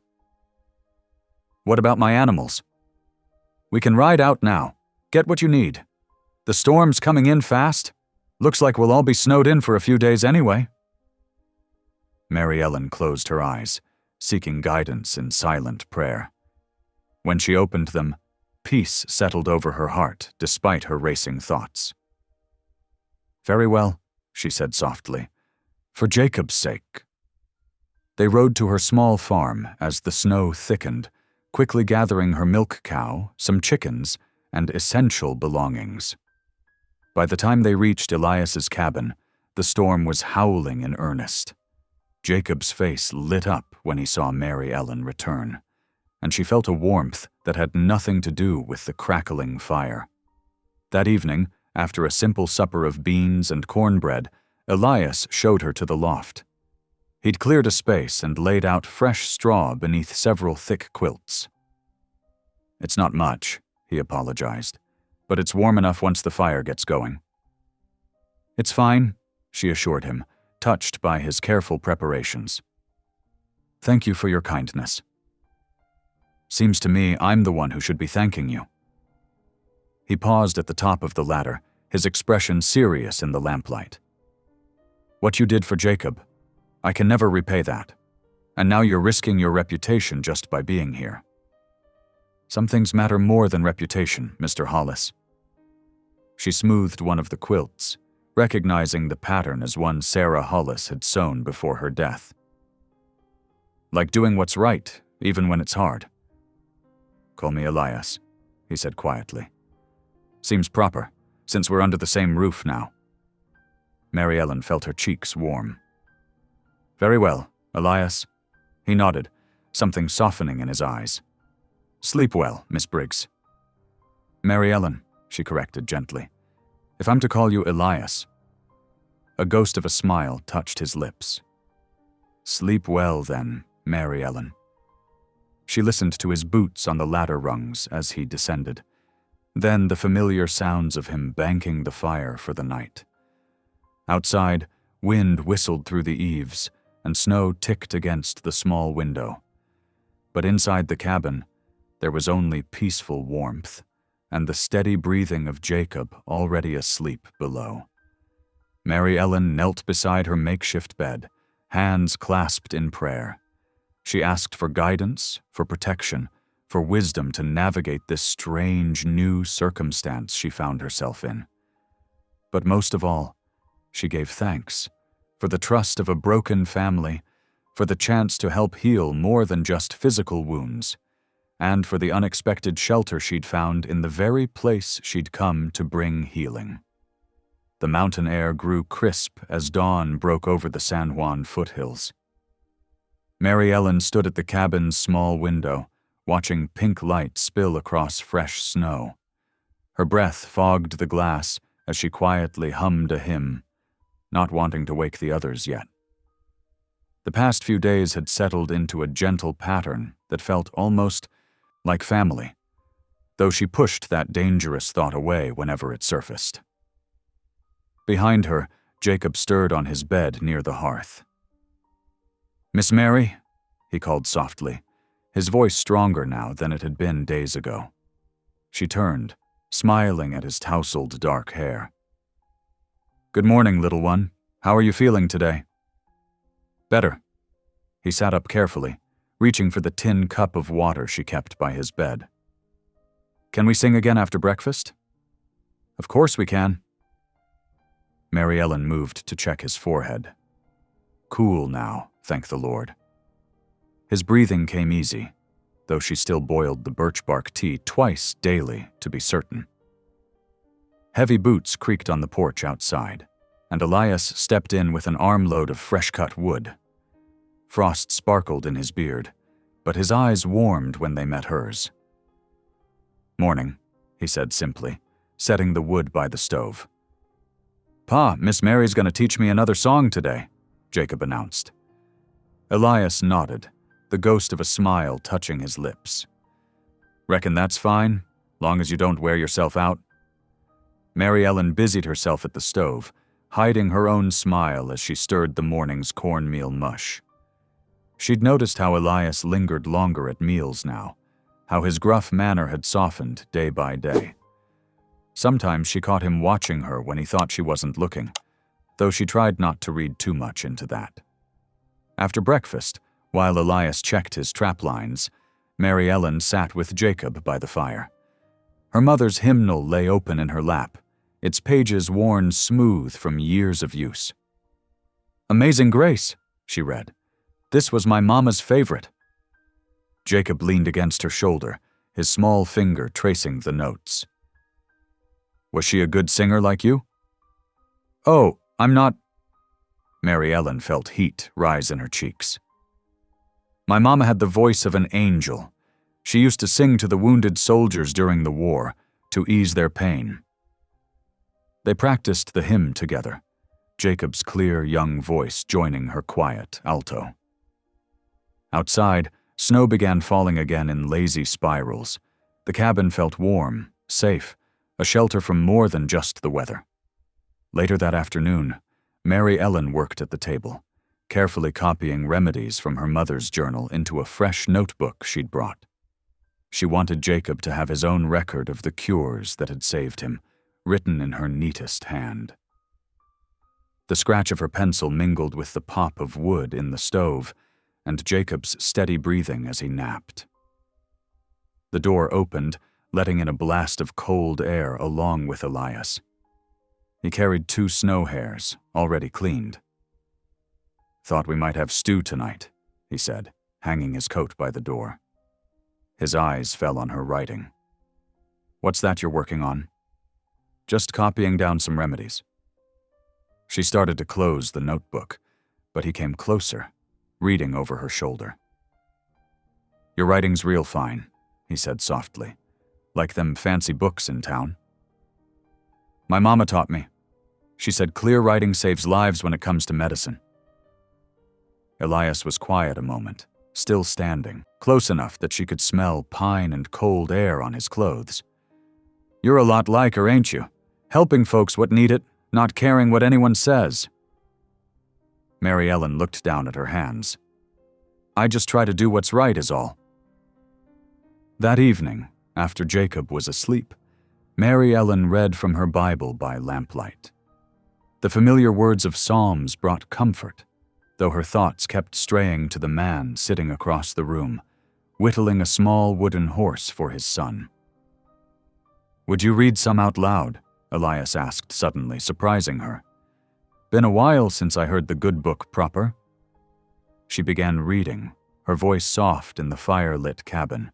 "What about my animals?" "We can ride out now. Get what you need. The storm's coming in fast. Looks like we'll all be snowed in for a few days anyway." Mary Ellen closed her eyes, seeking guidance in silent prayer. When she opened them, peace settled over her heart despite her racing thoughts. "Very well," she said softly. "For Jacob's sake." They rode to her small farm as the snow thickened, quickly gathering her milk cow, some chickens, and essential belongings. By the time they reached Elias's cabin, the storm was howling in earnest. Jacob's face lit up when he saw Mary Ellen return, and she felt a warmth that had nothing to do with the crackling fire. That evening, after a simple supper of beans and cornbread, Elias showed her to the loft. He'd cleared a space and laid out fresh straw beneath several thick quilts. "It's not much," he apologized, "but it's warm enough once the fire gets going." "It's fine," she assured him, touched by his careful preparations. "Thank you for your kindness." "Seems to me I'm the one who should be thanking you." He paused at the top of the ladder, his expression serious in the lamplight. "What you did for Jacob, I can never repay that. And now you're risking your reputation just by being here." "Some things matter more than reputation, Mr. Hollis." She smoothed one of the quilts, recognizing the pattern as one Sarah Hollis had sewn before her death. "Like doing what's right, even when it's hard." "Call me Elias," he said quietly. "Seems proper, since we're under the same roof now." Mary Ellen felt her cheeks warm. "Very well, Elias." He nodded, something softening in his eyes. "Sleep well, Miss Briggs." "Mary Ellen," she corrected gently. "If I'm to call you Elias." A ghost of a smile touched his lips. "Sleep well, then, Mary Ellen." She listened to his boots on the ladder rungs as he descended, then the familiar sounds of him banking the fire for the night. Outside, wind whistled through the eaves, and snow ticked against the small window. But inside the cabin, there was only peaceful warmth, and the steady breathing of Jacob already asleep below. Mary Ellen knelt beside her makeshift bed, hands clasped in prayer. She asked for guidance, for protection, for wisdom to navigate this strange new circumstance she found herself in. But most of all, she gave thanks for the trust of a broken family, for the chance to help heal more than just physical wounds, and for the unexpected shelter she'd found in the very place she'd come to bring healing. The mountain air grew crisp as dawn broke over the San Juan foothills. Mary Ellen stood at the cabin's small window, watching pink light spill across fresh snow. Her breath fogged the glass as she quietly hummed a hymn, not wanting to wake the others yet. The past few days had settled into a gentle pattern that felt almost like family, though she pushed that dangerous thought away whenever it surfaced. Behind her, Jacob stirred on his bed near the hearth. "Miss Mary?" he called softly, his voice stronger now than it had been days ago. She turned, smiling at his tousled dark hair. "Good morning, little one. How are you feeling today?" "Better." He sat up carefully, reaching for the tin cup of water she kept by his bed. "Can we sing again after breakfast?" "Of course we can." Mary Ellen moved to check his forehead. Cool now, thank the Lord. His breathing came easy, though she still boiled the birch bark tea twice daily to be certain. Heavy boots creaked on the porch outside, and Elias stepped in with an armload of fresh-cut wood. Frost sparkled in his beard, but his eyes warmed when they met hers. "Morning," he said simply, setting the wood by the stove. "Pa, Miss Mary's going to teach me another song today," Jacob announced. Elias nodded, the ghost of a smile touching his lips. "Reckon that's fine, long as you don't wear yourself out?" Mary Ellen busied herself at the stove, hiding her own smile as she stirred the morning's cornmeal mush. She'd noticed how Elias lingered longer at meals now, how his gruff manner had softened day by day. Sometimes she caught him watching her when he thought she wasn't looking, though she tried not to read too much into that. After breakfast, while Elias checked his trap lines, Mary Ellen sat with Jacob by the fire. Her mother's hymnal lay open in her lap, its pages worn smooth from years of use. "Amazing Grace," she read. "This was my mama's favorite." Jacob leaned against her shoulder, his small finger tracing the notes. "Was she a good singer like you?" "Oh, I'm not—" Mary Ellen felt heat rise in her cheeks. "My mama had the voice of an angel. She used to sing to the wounded soldiers during the war, to ease their pain." They practiced the hymn together, Jacob's clear young voice joining her quiet alto. Outside, snow began falling again in lazy spirals. The cabin felt warm, safe, a shelter from more than just the weather. Later that afternoon, Mary Ellen worked at the table, carefully copying remedies from her mother's journal into a fresh notebook she'd brought. She wanted Jacob to have his own record of the cures that had saved him, written in her neatest hand. The scratch of her pencil mingled with the pop of wood in the stove, and Jacob's steady breathing as he napped. The door opened, letting in a blast of cold air along with Elias. He carried 2 snow hairs, already cleaned. "Thought we might have stew tonight," he said, hanging his coat by the door. His eyes fell on her writing. "What's that you're working on?" "Just copying down some remedies." She started to close the notebook, but he came closer, reading over her shoulder. "Your writing's real fine," he said softly. "Like them fancy books in town." "My mama taught me. She said clear writing saves lives when it comes to medicine." Elias was quiet a moment, still standing, close enough that she could smell pine and cold air on his clothes. "You're a lot like her, ain't you? Helping folks what need it, not caring what anyone says." Mary Ellen looked down at her hands. "I just try to do what's right is all." That evening, after Jacob was asleep, Mary Ellen read from her Bible by lamplight. The familiar words of Psalms brought comfort, though her thoughts kept straying to the man sitting across the room, whittling a small wooden horse for his son. "Would you read some out loud?" Elias asked suddenly, surprising her. "Been a while since I heard the good book proper." She began reading, her voice soft in the fire-lit cabin.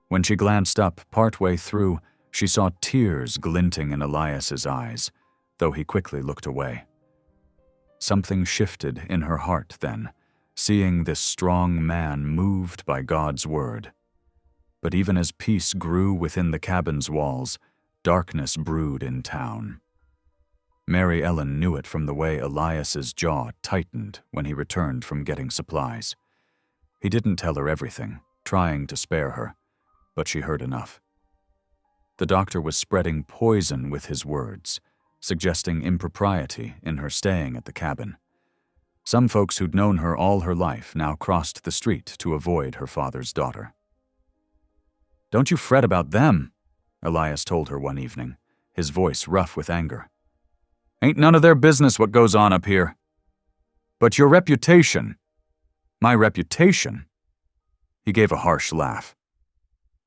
When she glanced up partway through, she saw tears glinting in Elias's eyes, though he quickly looked away. Something shifted in her heart then, seeing this strong man moved by God's word. But even as peace grew within the cabin's walls, darkness brewed in town. Mary Ellen knew it from the way Elias's jaw tightened when he returned from getting supplies. He didn't tell her everything, trying to spare her, but she heard enough. The doctor was spreading poison with his words, suggesting impropriety in her staying at the cabin. Some folks who'd known her all her life now crossed the street to avoid her father's daughter. "Don't you fret about them," Elias told her one evening, his voice rough with anger. "Ain't none of their business what goes on up here. But your reputation—" "My reputation?" He gave a harsh laugh.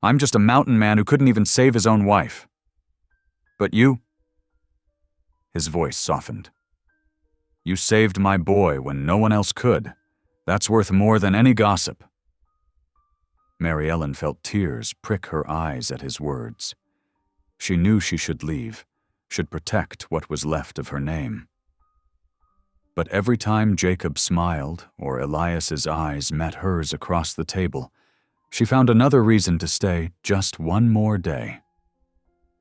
"I'm just a mountain man who couldn't even save his own wife. But you—" His voice softened. "You saved my boy when no one else could. That's worth more than any gossip." Mary Ellen felt tears prick her eyes at his words. She knew she should leave, should protect what was left of her name. But every time Jacob smiled or Elias's eyes met hers across the table, she found another reason to stay just one more day.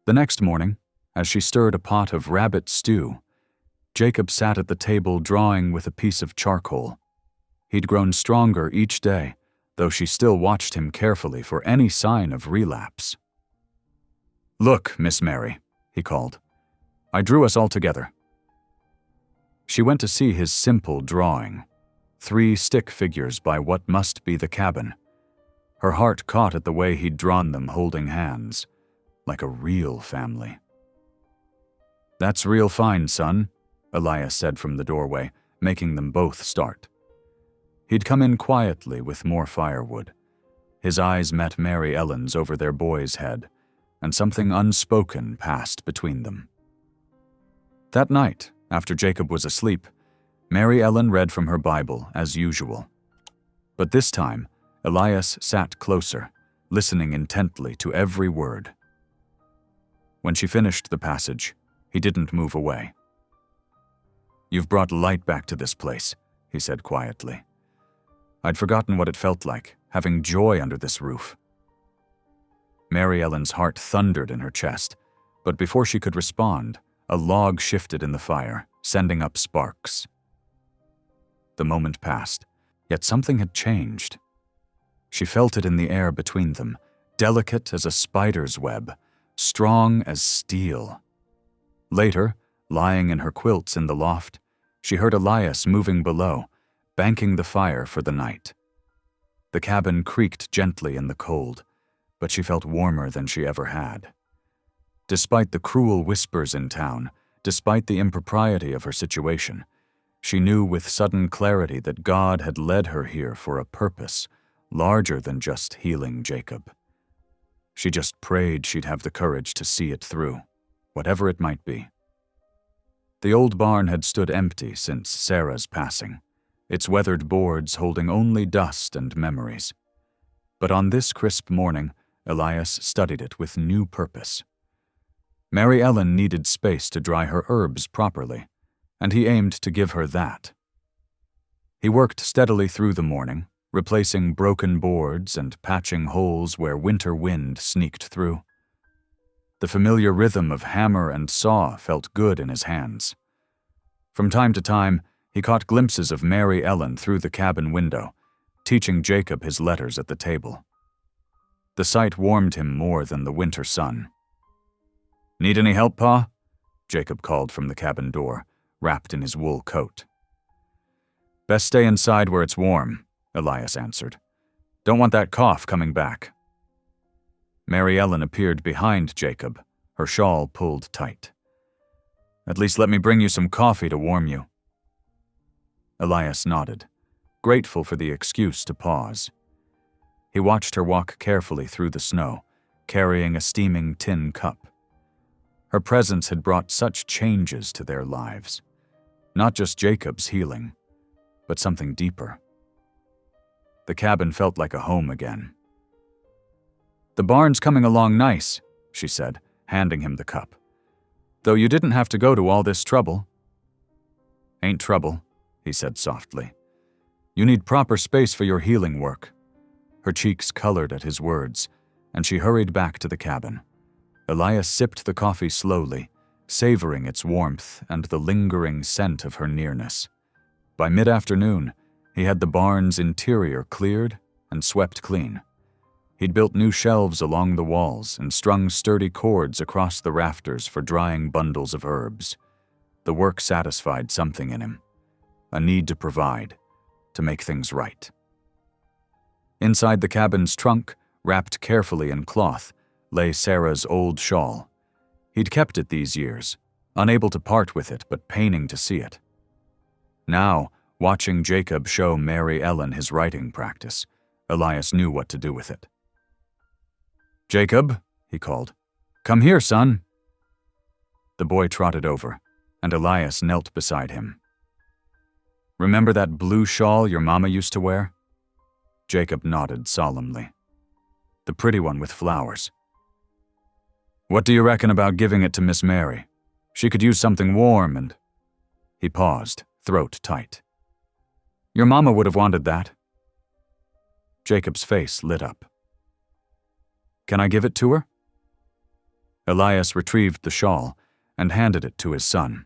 The next morning, as she stirred a pot of rabbit stew, Jacob sat at the table drawing with a piece of charcoal. He'd grown stronger each day, though she still watched him carefully for any sign of relapse. "Look, Miss Mary," he called. "I drew us all together." She went to see his simple drawing, 3 stick figures by what must be the cabin. Her heart caught at the way he'd drawn them holding hands, like a real family. "That's real fine, son," Elias said from the doorway, making them both start. He'd come in quietly with more firewood. His eyes met Mary Ellen's over their boy's head, and something unspoken passed between them. That night, after Jacob was asleep, Mary Ellen read from her Bible as usual. But this time, Elias sat closer, listening intently to every word. When she finished the passage, he didn't move away. "You've brought light back to this place," he said quietly. "I'd forgotten what it felt like, having joy under this roof." Mary Ellen's heart thundered in her chest, but before she could respond, a log shifted in the fire, sending up sparks. The moment passed, yet something had changed. She felt it in the air between them, delicate as a spider's web, strong as steel. Later, lying in her quilts in the loft, she heard Elias moving below, banking the fire for the night. The cabin creaked gently in the cold, but she felt warmer than she ever had. Despite the cruel whispers in town, despite the impropriety of her situation, she knew with sudden clarity that God had led her here for a purpose larger than just healing Jacob. She just prayed she'd have the courage to see it through, whatever it might be. The old barn had stood empty since Sarah's passing, its weathered boards holding only dust and memories. But on this crisp morning, Elias studied it with new purpose. Mary Ellen needed space to dry her herbs properly, and he aimed to give her that. He worked steadily through the morning, replacing broken boards and patching holes where winter wind sneaked through. The familiar rhythm of hammer and saw felt good in his hands. From time to time, he caught glimpses of Mary Ellen through the cabin window, teaching Jacob his letters at the table. The sight warmed him more than the winter sun. "Need any help, Pa?" Jacob called from the cabin door, wrapped in his wool coat. "Best stay inside where it's warm," Elias answered. "Don't want that cough coming back." Mary Ellen appeared behind Jacob, her shawl pulled tight. "At least let me bring you some coffee to warm you." Elias nodded, grateful for the excuse to pause. He watched her walk carefully through the snow, carrying a steaming tin cup. Her presence had brought such changes to their lives. Not just Jacob's healing, but something deeper. The cabin felt like a home again. "The barn's coming along nice," she said, handing him the cup. "Though you didn't have to go to all this trouble." "Ain't trouble," he said softly. "You need proper space for your healing work." Her cheeks colored at his words, and she hurried back to the cabin. Elias sipped the coffee slowly, savoring its warmth and the lingering scent of her nearness. By mid-afternoon, he had the barn's interior cleared and swept clean. He'd built new shelves along the walls and strung sturdy cords across the rafters for drying bundles of herbs. The work satisfied something in him, a need to provide, to make things right. Inside the cabin's trunk, wrapped carefully in cloth, lay Sarah's old shawl. He'd kept it these years, unable to part with it but paining to see it. Now, watching Jacob show Mary Ellen his writing practice, Elias knew what to do with it. "Jacob," he called, "come here, son." The boy trotted over, and Elias knelt beside him. "Remember that blue shawl your mama used to wear?" Jacob nodded solemnly. "The pretty one with flowers. What do you reckon about giving it to Miss Mary? She could use something warm and—" He paused, throat tight. "Your mama would have wanted that." Jacob's face lit up. "Can I give it to her?" Elias retrieved the shawl and handed it to his son.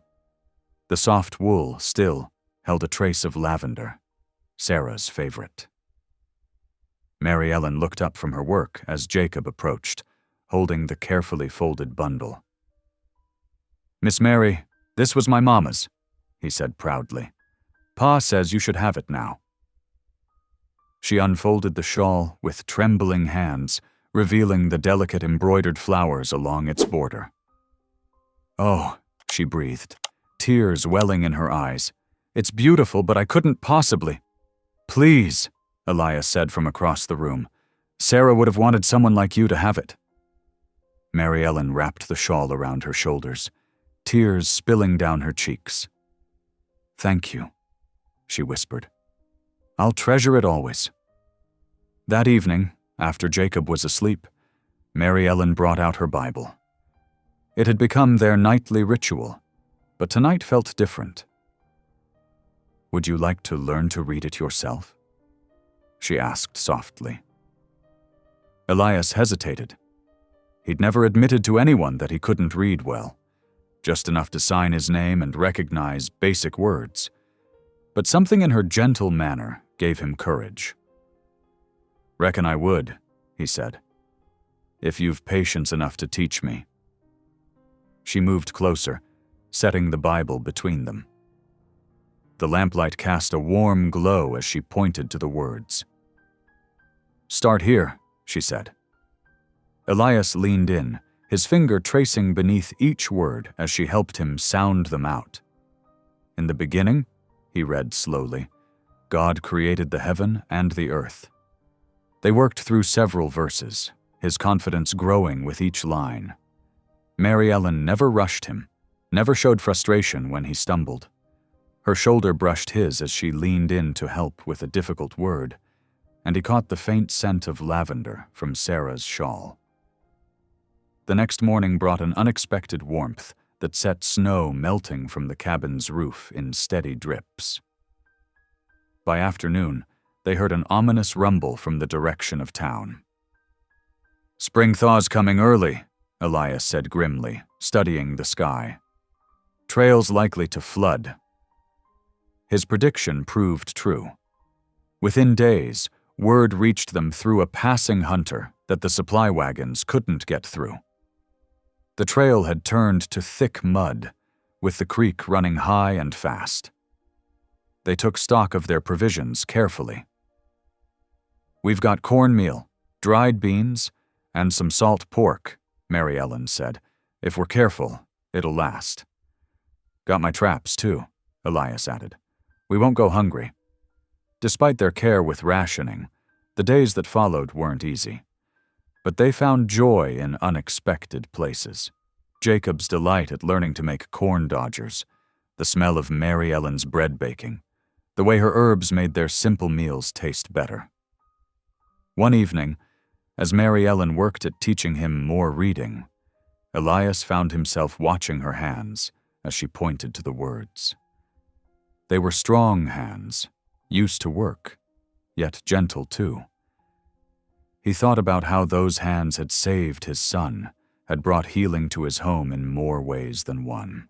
The soft wool still held a trace of lavender, Sarah's favorite. Mary Ellen looked up from her work as Jacob approached, holding the carefully folded bundle. "Miss Mary, this was my mama's," he said proudly. "Pa says you should have it now." She unfolded the shawl with trembling hands, revealing the delicate embroidered flowers along its border. "Oh," she breathed, tears welling in her eyes. "It's beautiful, but I couldn't possibly—" "Please," Elias said from across the room, Sarah would have wanted someone like you to have it." Mary Ellen wrapped the shawl around her shoulders, tears spilling down her cheeks. "Thank you," she whispered. "I'll treasure it always." That evening, after Jacob was asleep, Mary Ellen brought out her Bible. It had become their nightly ritual, but tonight felt different. "Would you like to learn to read it yourself?" she asked softly. Elias hesitated. He'd never admitted to anyone that he couldn't read well, just enough to sign his name and recognize basic words. But something in her gentle manner gave him courage. "Reckon I would," he said, "if you've patience enough to teach me." She moved closer, setting the Bible between them. The lamplight cast a warm glow as she pointed to the words. "Start here," she said. Elias leaned in, his finger tracing beneath each word as she helped him sound them out. "In the beginning," he read slowly, "God created the heaven and the earth." They worked through several verses, his confidence growing with each line. Mary Ellen never rushed him, never showed frustration when he stumbled. Her shoulder brushed his as she leaned in to help with a difficult word, and he caught the faint scent of lavender from Sarah's shawl. The next morning brought an unexpected warmth that set snow melting from the cabin's roof in steady drips. By afternoon, they heard an ominous rumble from the direction of town. "Spring thaw's coming early," Elias said grimly, studying the sky. "Trail's likely to flood." His prediction proved true. Within days, word reached them through a passing hunter that the supply wagons couldn't get through. The trail had turned to thick mud, with the creek running high and fast. They took stock of their provisions carefully. "We've got cornmeal, dried beans, and some salt pork," Mary Ellen said. "If we're careful, it'll last." "Got my traps, too," Elias added. "We won't go hungry." Despite their care with rationing, the days that followed weren't easy. But they found joy in unexpected places. Jacob's delight at learning to make corn dodgers, the smell of Mary Ellen's bread baking, the way her herbs made their simple meals taste better. One evening, as Mary Ellen worked at teaching him more reading, Elias found himself watching her hands as she pointed to the words. They were strong hands, used to work, yet gentle too. He thought about how those hands had saved his son, had brought healing to his home in more ways than one.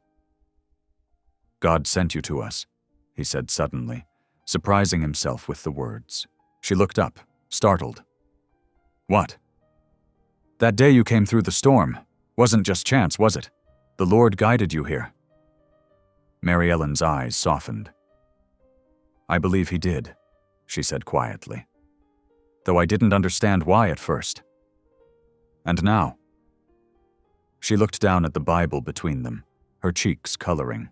"God sent you to us," he said suddenly, surprising himself with the words. She looked up, startled. "What?" "That day you came through the storm. Wasn't just chance, was it? The Lord guided you here." Mary Ellen's eyes softened. "I believe he did," she said quietly, "though I didn't understand why at first. And now?" She looked down at the Bible between them, her cheeks coloring.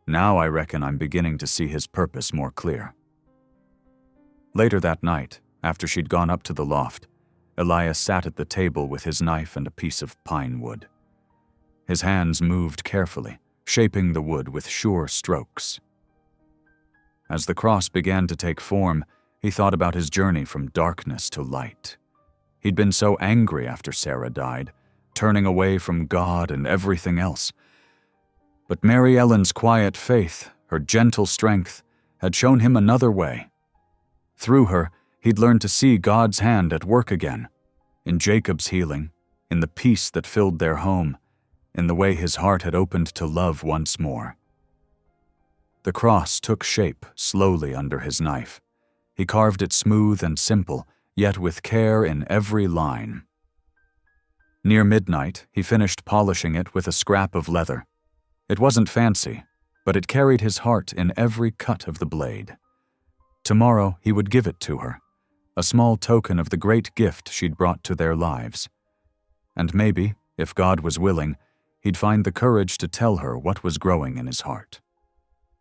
"Now I reckon I'm beginning to see his purpose more clear." Later that night, after she'd gone up to the loft, Elias sat at the table with his knife and a piece of pine wood. His hands moved carefully, shaping the wood with sure strokes. As the cross began to take form, he thought about his journey from darkness to light. He'd been so angry after Sarah died, turning away from God and everything else. But Mary Ellen's quiet faith, her gentle strength, had shown him another way. Through her, he'd learned to see God's hand at work again, in Jacob's healing, in the peace that filled their home, in the way his heart had opened to love once more. The cross took shape slowly under his knife. He carved it smooth and simple, yet with care in every line. Near midnight, he finished polishing it with a scrap of leather. It wasn't fancy, but it carried his heart in every cut of the blade. Tomorrow he would give it to her, a small token of the great gift she'd brought to their lives. And maybe, if God was willing, he'd find the courage to tell her what was growing in his heart.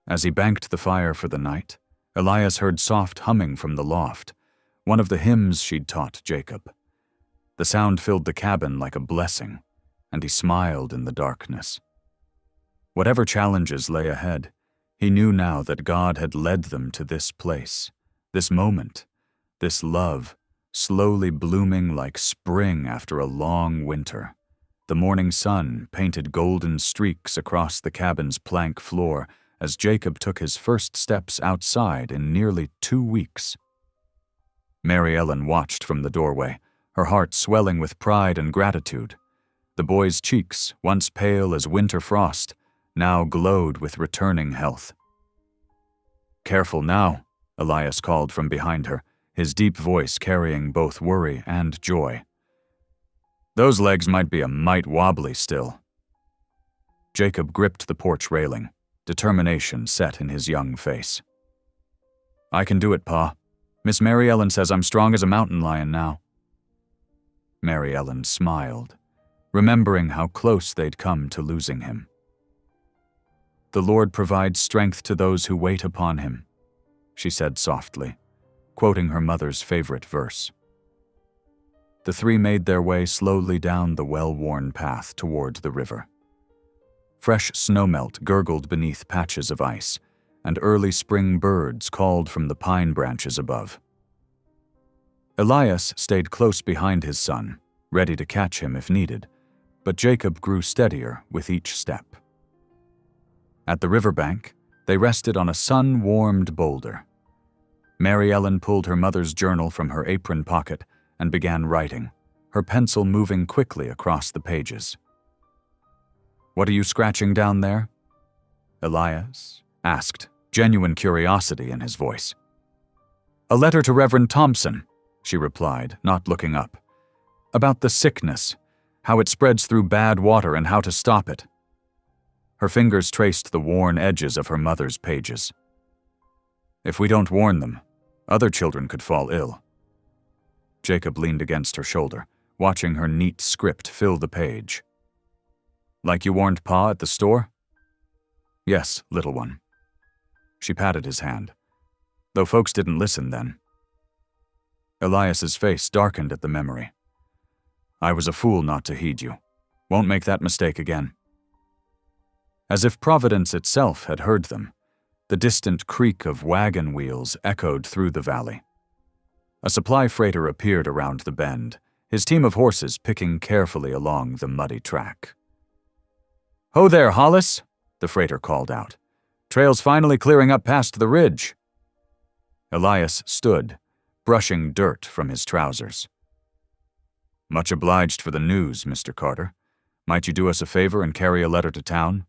As he banked the fire for the night, Elias heard soft humming from the loft, one of the hymns she'd taught Jacob. The sound filled the cabin like a blessing, and he smiled in the darkness. Whatever challenges lay ahead, he knew now that God had led them to this place, this moment, this love, slowly blooming like spring after a long winter. The morning sun painted golden streaks across the cabin's plank floor as Jacob took his first steps outside in nearly 2 weeks. Mary Ellen watched from the doorway, her heart swelling with pride and gratitude. The boy's cheeks, once pale as winter frost, now glowed with returning health. "Careful now," Elias called from behind her, his deep voice carrying both worry and joy. "Those legs might be a mite wobbly still." Jacob gripped the porch railing, determination set in his young face. "I can do it, Pa. Miss Mary Ellen says I'm strong as a mountain lion now." Mary Ellen smiled, remembering how close they'd come to losing him. "The Lord provides strength to those who wait upon him," she said softly, quoting her mother's favorite verse. The three made their way slowly down the well-worn path toward the river. Fresh snowmelt gurgled beneath patches of ice, and early spring birds called from the pine branches above. Elias stayed close behind his son, ready to catch him if needed, but Jacob grew steadier with each step. At the riverbank, they rested on a sun-warmed boulder. Mary Ellen pulled her mother's journal from her apron pocket and began writing, her pencil moving quickly across the pages. "What are you scratching down there?" Elias asked, genuine curiosity in his voice. "A letter to Reverend Thompson," she replied, not looking up. "About the sickness, how it spreads through bad water and how to stop it." Her fingers traced the worn edges of her mother's pages. "If we don't warn them, other children could fall ill." Jacob leaned against her shoulder, watching her neat script fill the page. "Like you warned Pa at the store?" "Yes, little one." She patted his hand. "Though folks didn't listen then." Elias's face darkened at the memory. "I was a fool not to heed you. Won't make that mistake again." As if Providence itself had heard them, the distant creak of wagon wheels echoed through the valley. A supply freighter appeared around the bend, his team of horses picking carefully along the muddy track. "Ho there, Hollis," the freighter called out. "Trail's finally clearing up past the ridge." Elias stood, brushing dirt from his trousers. "Much obliged for the news, Mr. Carter. Might you do us a favor and carry a letter to town?"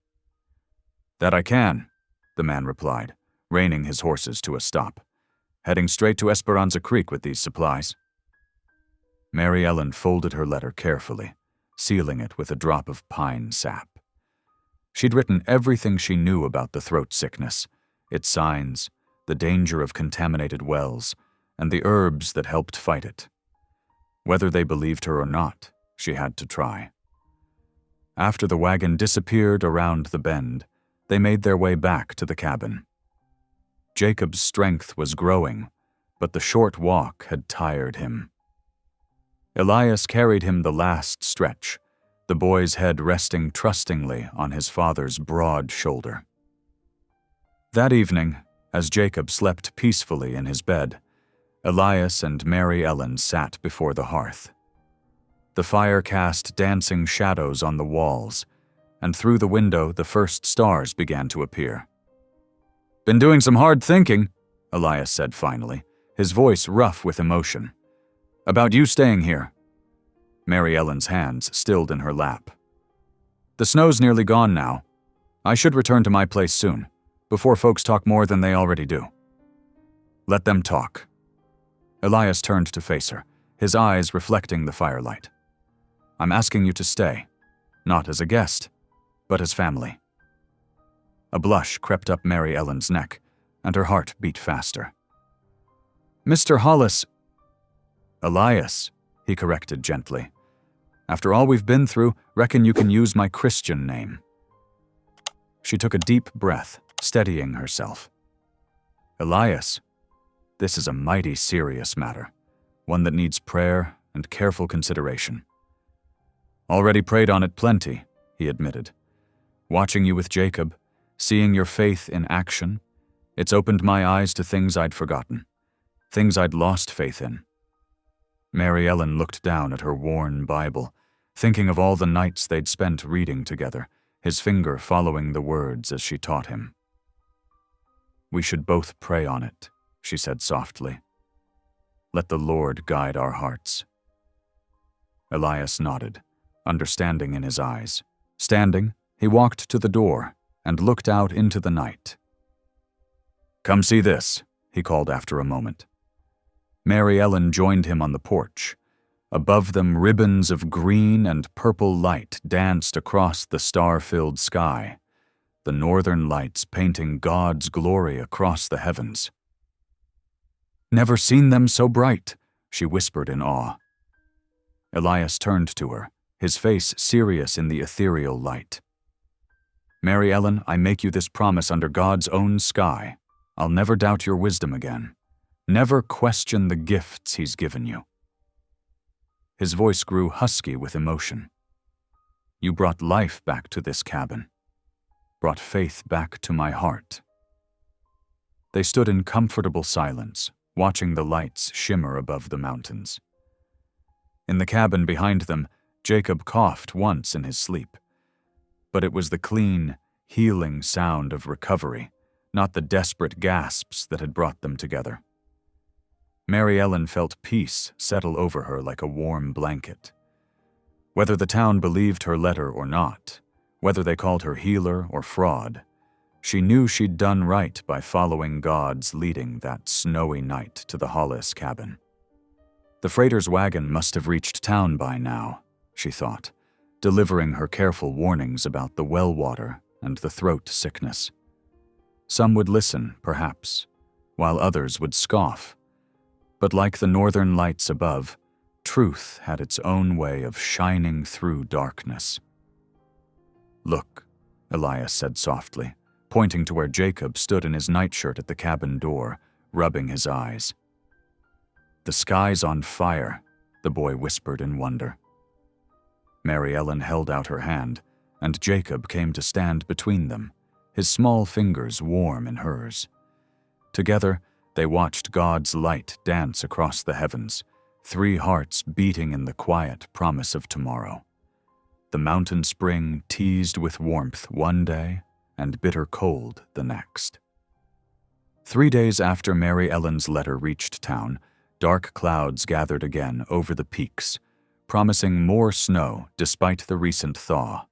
"That I can," the man replied, reining his horses to a stop. "Heading straight to Esperanza Creek with these supplies." Mary Ellen folded her letter carefully, sealing it with a drop of pine sap. She'd written everything she knew about the throat sickness, its signs, the danger of contaminated wells, and the herbs that helped fight it. Whether they believed her or not, she had to try. After the wagon disappeared around the bend, they made their way back to the cabin. Jacob's strength was growing, but the short walk had tired him. Elias carried him the last stretch, the boy's head resting trustingly on his father's broad shoulder. That evening, as Jacob slept peacefully in his bed, Elias and Mary Ellen sat before the hearth. The fire cast dancing shadows on the walls, and through the window the first stars began to appear. "Been doing some hard thinking," Elias said finally, his voice rough with emotion. "About you staying here." Mary Ellen's hands stilled in her lap. "The snow's nearly gone now. I should return to my place soon, before folks talk more than they already do." "Let them talk." Elias turned to face her, his eyes reflecting the firelight. "I'm asking you to stay, not as a guest, but as family." A blush crept up Mary Ellen's neck, and her heart beat faster. "Mr. Hollis—" "Elias," he corrected gently. "After all we've been through, reckon you can use my Christian name." She took a deep breath, steadying herself. "Elias, this is a mighty serious matter. one that needs prayer and careful consideration. Already prayed on it plenty, he admitted. Watching you with Jacob, seeing your faith in action, it's opened my eyes to things I'd forgotten, things I'd lost faith in. Mary Ellen looked down at her worn Bible, thinking of all the nights they'd spent reading together, his finger following the words as she taught him. We should both pray on it, she said softly. Let the Lord guide our hearts. Elias nodded, understanding in his eyes. Standing, he walked to the door and looked out into the night. Come see this, he called after a moment. Mary Ellen joined him on the porch. Above them, ribbons of green and purple light danced across the star-filled sky, the northern lights painting God's glory across the heavens. Never seen them so bright, she whispered in awe. Elias turned to her, his face serious in the ethereal light. Mary Ellen, I make you this promise under God's own sky. I'll never doubt your wisdom again. Never question the gifts He's given you. His voice grew husky with emotion. You brought life back to this cabin, brought faith back to my heart. They stood in comfortable silence, watching the lights shimmer above the mountains. In the cabin behind them, Jacob coughed once in his sleep, but it was the clean, healing sound of recovery, not the desperate gasps that had brought them together. Mary Ellen felt peace settle over her like a warm blanket. Whether the town believed her letter or not, whether they called her healer or fraud, she knew she'd done right by following God's leading that snowy night to the Hollis cabin. The freighter's wagon must have reached town by now, she thought, delivering her careful warnings about the well water and the throat sickness. Some would listen, perhaps, while others would scoff. But like the northern lights above, truth had its own way of shining through darkness. Look, Elias said softly, pointing to where Jacob stood in his nightshirt at the cabin door, rubbing his eyes. The sky's on fire, the boy whispered in wonder. Mary Ellen held out her hand, and Jacob came to stand between them, his small fingers warm in hers. Together, they watched God's light dance across the heavens, 3 hearts beating in the quiet promise of tomorrow. The mountain spring teased with warmth one day and bitter cold the next. 3 days after Mary Ellen's letter reached town, dark clouds gathered again over the peaks, promising more snow despite the recent thaw.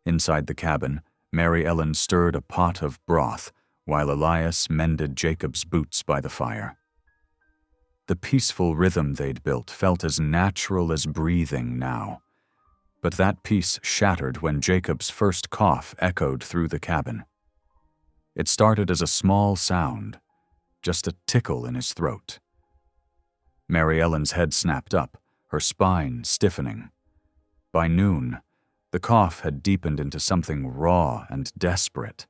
Inside the cabin, Mary Ellen stirred a pot of broth while Elias mended Jacob's boots by the fire. The peaceful rhythm they'd built felt as natural as breathing now, but that peace shattered when Jacob's first cough echoed through the cabin. It started as a small sound, just a tickle in his throat. Mary Ellen's head snapped up, her spine stiffening. By noon, the cough had deepened into something raw and desperate.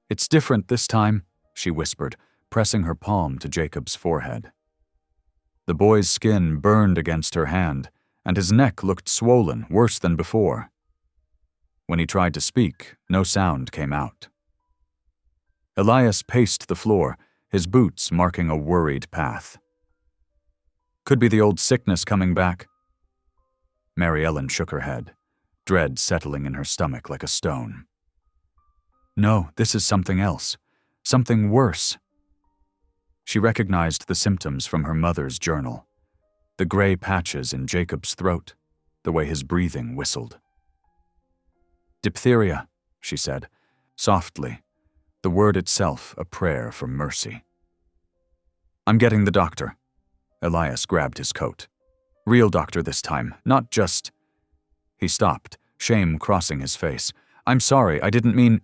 It's different this time, she whispered, pressing her palm to Jacob's forehead. The boy's skin burned against her hand, and his neck looked swollen, worse than before. When he tried to speak, no sound came out. Elias paced the floor, his boots marking a worried path. Could be the old sickness coming back. Mary Ellen shook her head, dread settling in her stomach like a stone. No, this is something else, something worse. She recognized the symptoms from her mother's journal, the gray patches in Jacob's throat, the way his breathing whistled. Diphtheria, she said, softly, the word itself a prayer for mercy. I'm getting the doctor. Elias grabbed his coat. Real doctor this time, not just... He stopped, shame crossing his face. I'm sorry, I didn't mean...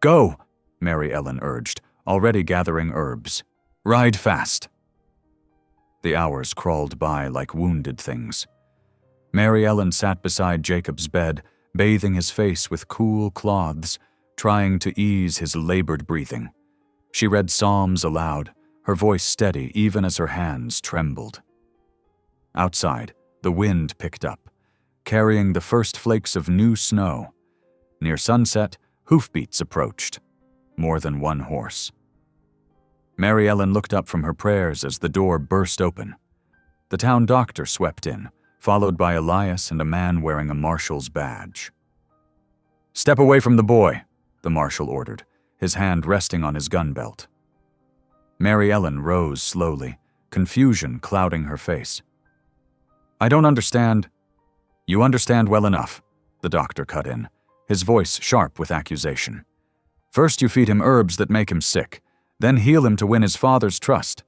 Go, Mary Ellen urged, already gathering herbs. Ride fast. The hours crawled by like wounded things. Mary Ellen sat beside Jacob's bed, bathing his face with cool cloths, trying to ease his labored breathing. She read psalms aloud, her voice steady even as her hands trembled. Outside, the wind picked up, carrying the first flakes of new snow. Near sunset, hoofbeats approached, more than one horse. Mary Ellen looked up from her prayers as the door burst open. The town doctor swept in, followed by Elias and a man wearing a marshal's badge. "Step away from the boy," the marshal ordered, his hand resting on his gun belt. Mary Ellen rose slowly, confusion clouding her face. "I don't understand." "You understand well enough," the doctor cut in, his voice sharp with accusation. "First you feed him herbs that make him sick, then heal him to win his father's trust.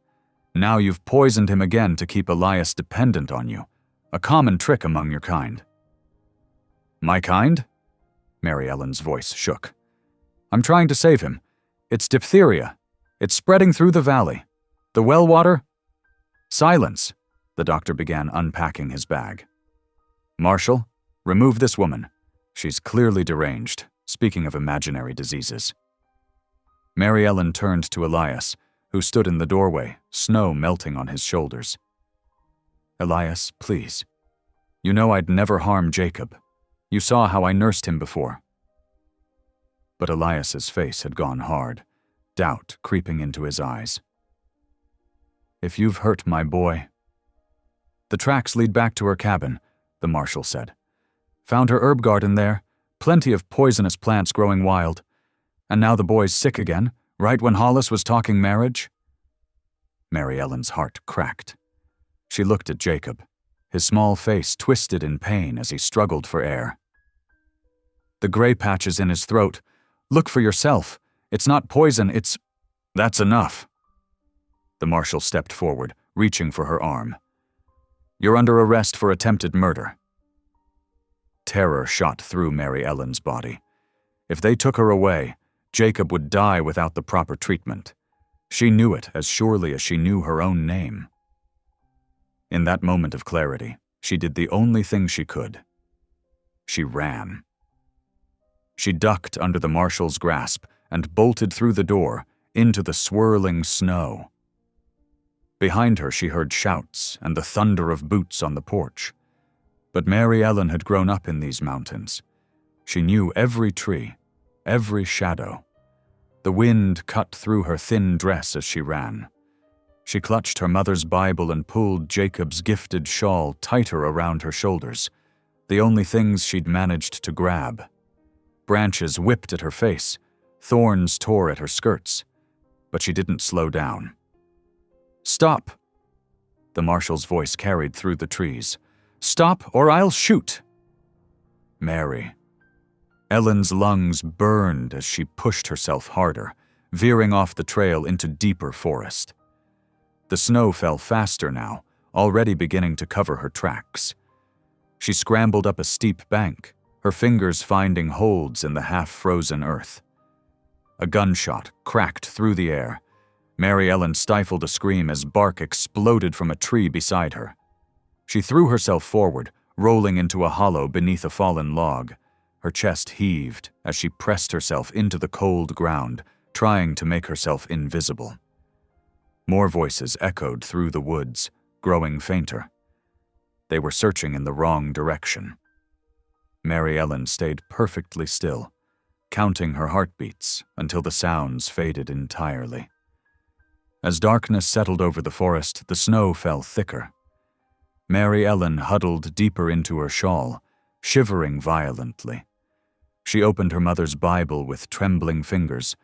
Now you've poisoned him again to keep Elias dependent on you, a common trick among your kind." "My kind?" Mary Ellen's voice shook. "I'm trying to save him. It's diphtheria. It's spreading through the valley. The well water—" "Silence," the doctor began unpacking his bag. "Marshal, remove this woman. She's clearly deranged, speaking of imaginary diseases." Mary Ellen turned to Elias, who stood in the doorway, snow melting on his shoulders. "Elias, please. You know I'd never harm Jacob. You saw how I nursed him before." But Elias's face had gone hard, doubt creeping into his eyes. "If you've hurt my boy—" "The tracks lead back to her cabin," the marshal said. "Found her herb garden there, plenty of poisonous plants growing wild. And now the boy's sick again, right when Hollis was talking marriage." Mary Ellen's heart cracked. She looked at Jacob, his small face twisted in pain as he struggled for air. "The gray patches in his throat. Look for yourself. It's not poison, it's—" "That's enough." The marshal stepped forward, reaching for her arm. "You're under arrest for attempted murder." Terror shot through Mary Ellen's body. If they took her away, Jacob would die without the proper treatment. She knew it as surely as she knew her own name. In that moment of clarity, she did the only thing she could. She ran. She ducked under the marshal's grasp and bolted through the door into the swirling snow. Behind her she heard shouts and the thunder of boots on the porch. But Mary Ellen had grown up in these mountains. She knew every tree, every shadow. The wind cut through her thin dress as she ran. She clutched her mother's Bible and pulled Jacob's gifted shawl tighter around her shoulders, the only things she'd managed to grab. Branches whipped at her face, thorns tore at her skirts, but she didn't slow down. "Stop!" The marshal's voice carried through the trees. "Stop, or I'll shoot!" Mary. Ellen's lungs burned as she pushed herself harder, veering off the trail into deeper forest. The snow fell faster now, already beginning to cover her tracks. She scrambled up a steep bank, her fingers finding holds in the half-frozen earth. A gunshot cracked through the air. Mary Ellen stifled a scream as bark exploded from a tree beside her. She threw herself forward, rolling into a hollow beneath a fallen log. Her chest heaved as she pressed herself into the cold ground, trying to make herself invisible. More voices echoed through the woods, growing fainter. They were searching in the wrong direction. Mary Ellen stayed perfectly still, counting her heartbeats until the sounds faded entirely. As darkness settled over the forest, the snow fell thicker. Mary Ellen huddled deeper into her shawl, shivering violently. She opened her mother's Bible with trembling fingers,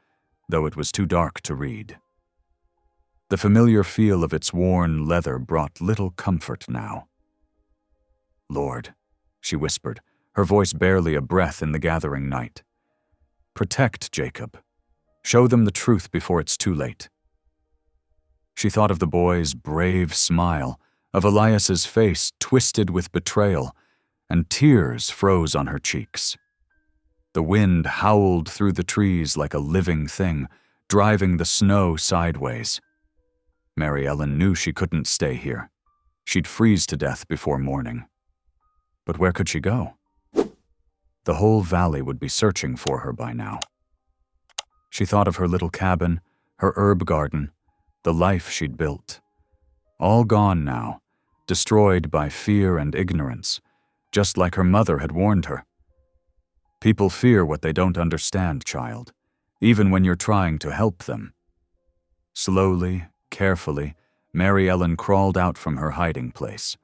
though it was too dark to read. The familiar feel of its worn leather brought little comfort now. "Lord," she whispered, her voice barely a breath in the gathering night. "Protect Jacob. Show them the truth before it's too late." She thought of the boy's brave smile, of Elias's face twisted with betrayal, and tears froze on her cheeks. The wind howled through the trees like a living thing, driving the snow sideways. Mary Ellen knew she couldn't stay here. She'd freeze to death before morning. But where could she go? The whole valley would be searching for her by now. She thought of her little cabin, her herb garden, the life she'd built. All gone now, destroyed by fear and ignorance, just like her mother had warned her. People fear what they don't understand, child, even when you're trying to help them. Slowly, carefully, Mary Ellen crawled out from her hiding place.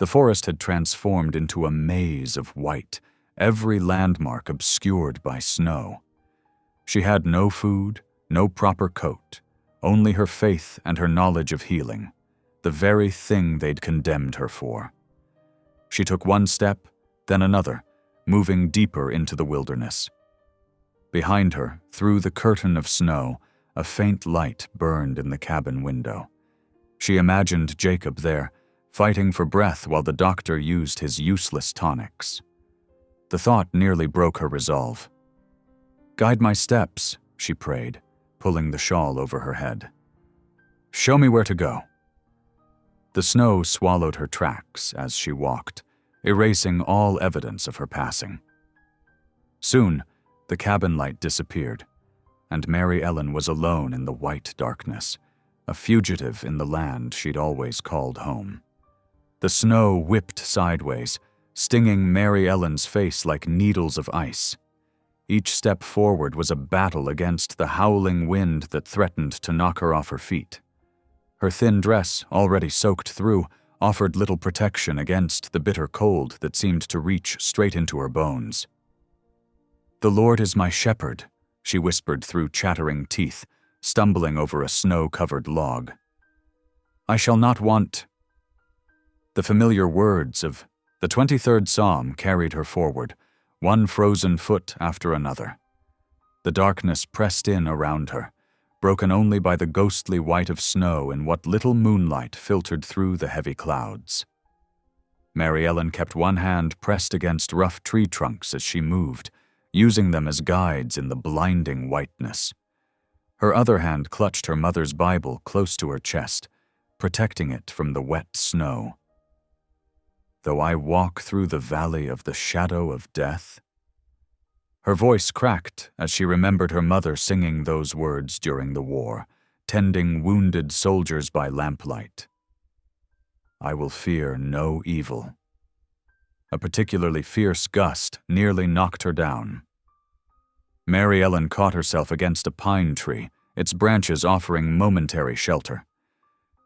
The forest had transformed into a maze of white, every landmark obscured by snow. She had no food, no proper coat, only her faith and her knowledge of healing, the very thing they'd condemned her for. She took one step, then another, moving deeper into the wilderness. Behind her, through the curtain of snow, a faint light burned in the cabin window. She imagined Jacob there, fighting for breath while the doctor used his useless tonics. The thought nearly broke her resolve. "Guide my steps," she prayed, pulling the shawl over her head. "Show me where to go." The snow swallowed her tracks as she walked, erasing all evidence of her passing. Soon, the cabin light disappeared, and Mary Ellen was alone in the white darkness, a fugitive in the land she'd always called home. The snow whipped sideways, stinging Mary Ellen's face like needles of ice. Each step forward was a battle against the howling wind that threatened to knock her off her feet. Her thin dress, already soaked through, offered little protection against the bitter cold that seemed to reach straight into her bones. "The Lord is my shepherd," she whispered through chattering teeth, stumbling over a snow-covered log. "I shall not want—" The familiar words of the 23rd Psalm carried her forward, one frozen foot after another. The darkness pressed in around her, broken only by the ghostly white of snow and what little moonlight filtered through the heavy clouds. Mary Ellen kept one hand pressed against rough tree trunks as she moved, using them as guides in the blinding whiteness. Her other hand clutched her mother's Bible close to her chest, protecting it from the wet snow. "Though I walk through the valley of the shadow of death." Her voice cracked as she remembered her mother singing those words during the war, tending wounded soldiers by lamplight. "I will fear no evil." A particularly fierce gust nearly knocked her down. Mary Ellen caught herself against a pine tree, its branches offering momentary shelter.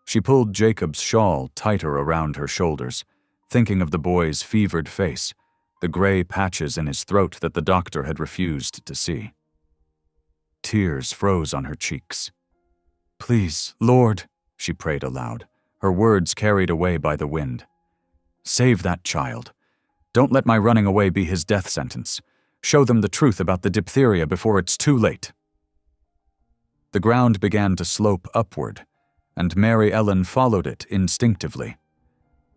She pulled Jacob's shawl tighter around her shoulders, thinking of the boy's fevered face, the gray patches in his throat that the doctor had refused to see. Tears froze on her cheeks. "Please, Lord," she prayed aloud, her words carried away by the wind. "Save that child. Don't let my running away be his death sentence. Show them the truth about the diphtheria before it's too late." The ground began to slope upward, and Mary Ellen followed it instinctively.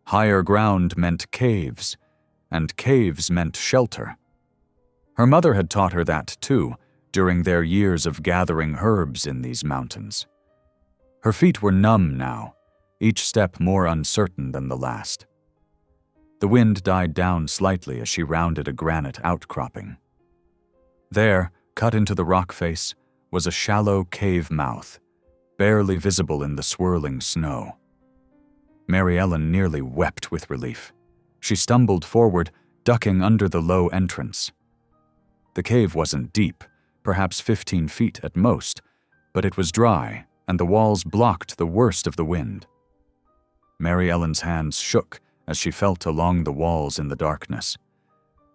Higher ground meant caves, and caves meant shelter. Her mother had taught her that, too, during their years of gathering herbs in these mountains. Her feet were numb now, each step more uncertain than the last. The wind died down slightly as she rounded a granite outcropping. There, cut into the rock face, was a shallow cave mouth, barely visible in the swirling snow. Mary Ellen nearly wept with relief. She stumbled forward, ducking under the low entrance. The cave wasn't deep, perhaps 15 feet at most, but it was dry, and the walls blocked the worst of the wind. Mary Ellen's hands shook as she felt along the walls in the darkness.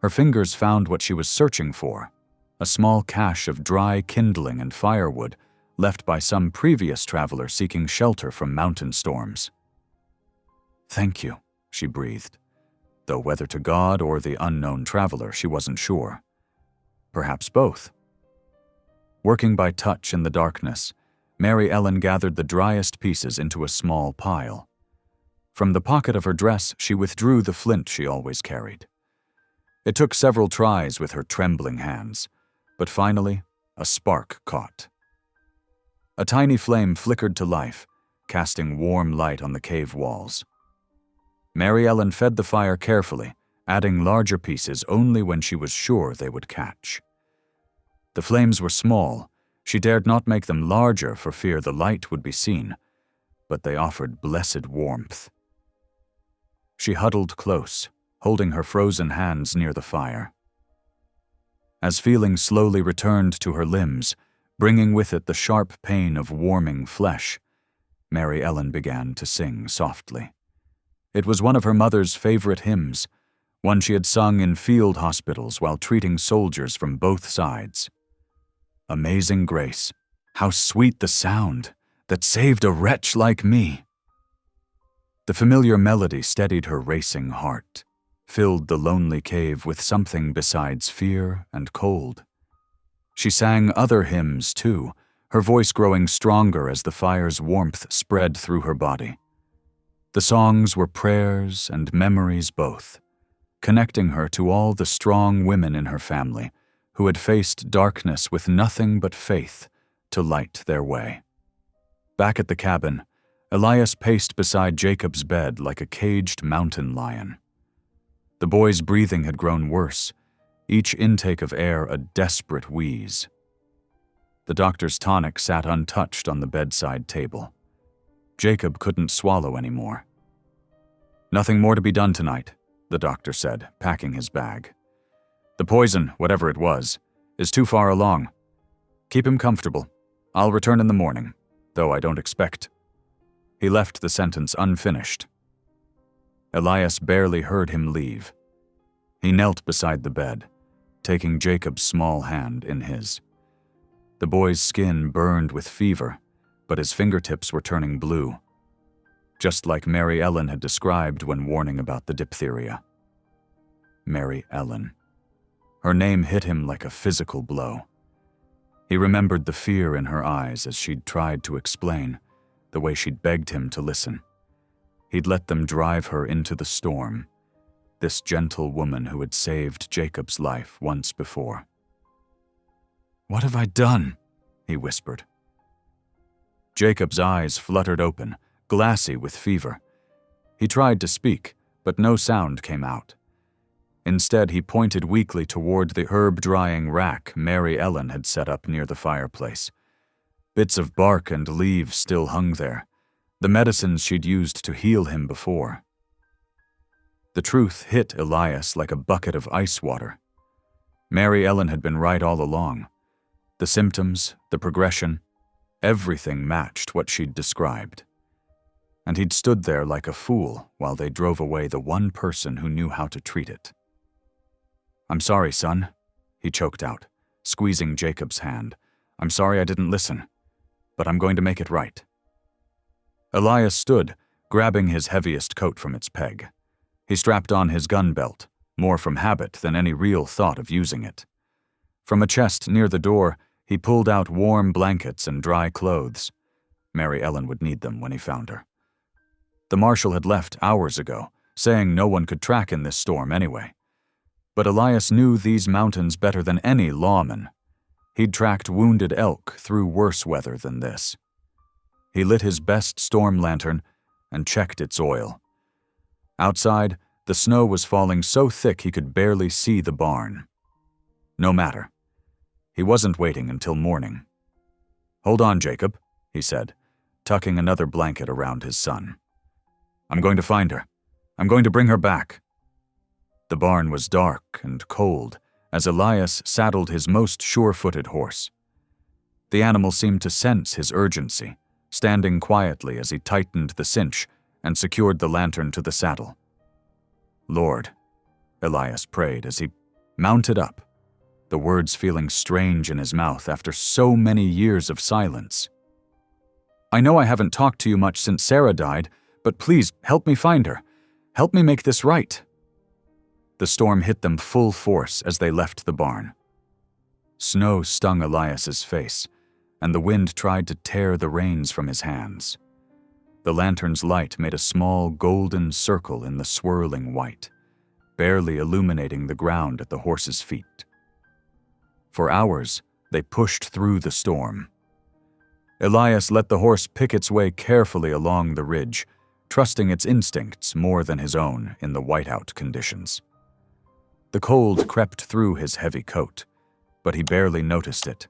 Her fingers found what she was searching for, a small cache of dry kindling and firewood left by some previous traveler seeking shelter from mountain storms. "Thank you," she breathed, though whether to God or the unknown traveler she wasn't sure. Perhaps both. Working by touch in the darkness, Mary Ellen gathered the driest pieces into a small pile. From the pocket of her dress, she withdrew the flint she always carried. It took several tries with her trembling hands, but finally, a spark caught. A tiny flame flickered to life, casting warm light on the cave walls. Mary Ellen fed the fire carefully, adding larger pieces only when she was sure they would catch. The flames were small, She dared not make them larger for fear the light would be seen, but they offered blessed warmth. She huddled close, holding her frozen hands near the fire. As feeling slowly returned to her limbs, bringing with it the sharp pain of warming flesh, Mary Ellen began to sing softly. It was one of her mother's favorite hymns, one she had sung in field hospitals while treating soldiers from both sides. Amazing grace, how sweet the sound that saved a wretch like me. The familiar melody steadied her racing heart, filled the lonely cave with something besides fear and cold. She sang other hymns too, her voice growing stronger as the fire's warmth spread through her body. The songs were prayers and memories both, connecting her to all the strong women in her family who had faced darkness with nothing but faith to light their way. Back at the cabin, Elias paced beside Jacob's bed like a caged mountain lion. The boy's breathing had grown worse, each intake of air a desperate wheeze. The doctor's tonic sat untouched on the bedside table. Jacob couldn't swallow anymore. "Nothing more to be done tonight," the doctor said, packing his bag. "The poison, whatever it was, is too far along. Keep him comfortable. I'll return in the morning, though I don't expect." He left the sentence unfinished. Elias barely heard him leave. He knelt beside the bed, taking Jacob's small hand in his. The boy's skin burned with fever, but his fingertips were turning blue, just like Mary Ellen had described when warning about the diphtheria. Mary Ellen. Her name hit him like a physical blow. He remembered the fear in her eyes as she'd tried to explain, the way she'd begged him to listen. He'd let them drive her into the storm, this gentle woman who had saved Jacob's life once before. "What have I done?" he whispered. Jacob's eyes fluttered open, glassy with fever. He tried to speak, but no sound came out. Instead, he pointed weakly toward the herb-drying rack Mary Ellen had set up near the fireplace. Bits of bark and leaves still hung there, the medicines she'd used to heal him before. The truth hit Elias like a bucket of ice water. Mary Ellen had been right all along. The symptoms, the progression, everything matched what she'd described. And he'd stood there like a fool while they drove away the one person who knew how to treat it. "I'm sorry, son," he choked out, squeezing Jacob's hand. "I'm sorry I didn't listen, but I'm going to make it right." Elias stood, grabbing his heaviest coat from its peg. He strapped on his gun belt, more from habit than any real thought of using it. From a chest near the door, he pulled out warm blankets and dry clothes. Mary Ellen would need them when he found her. The marshal had left hours ago, saying no one could track in this storm anyway. But Elias knew these mountains better than any lawman. He'd tracked wounded elk through worse weather than this. He lit his best storm lantern and checked its oil. Outside, the snow was falling so thick he could barely see the barn. No matter. He wasn't waiting until morning. "Hold on, Jacob," he said, tucking another blanket around his son. "I'm going to find her. I'm going to bring her back." The barn was dark and cold as Elias saddled his most sure-footed horse. The animal seemed to sense his urgency, standing quietly as he tightened the cinch and secured the lantern to the saddle. "Lord," Elias prayed as he mounted up, the words feeling strange in his mouth after so many years of silence. "I know I haven't talked to you much since Sarah died, but please help me find her. Help me make this right." The storm hit them full force as they left the barn. Snow stung Elias's face, and the wind tried to tear the reins from his hands. The lantern's light made a small golden circle in the swirling white, barely illuminating the ground at the horse's feet. For hours, they pushed through the storm. Elias let the horse pick its way carefully along the ridge, trusting its instincts more than his own in the whiteout conditions. The cold crept through his heavy coat, but he barely noticed it.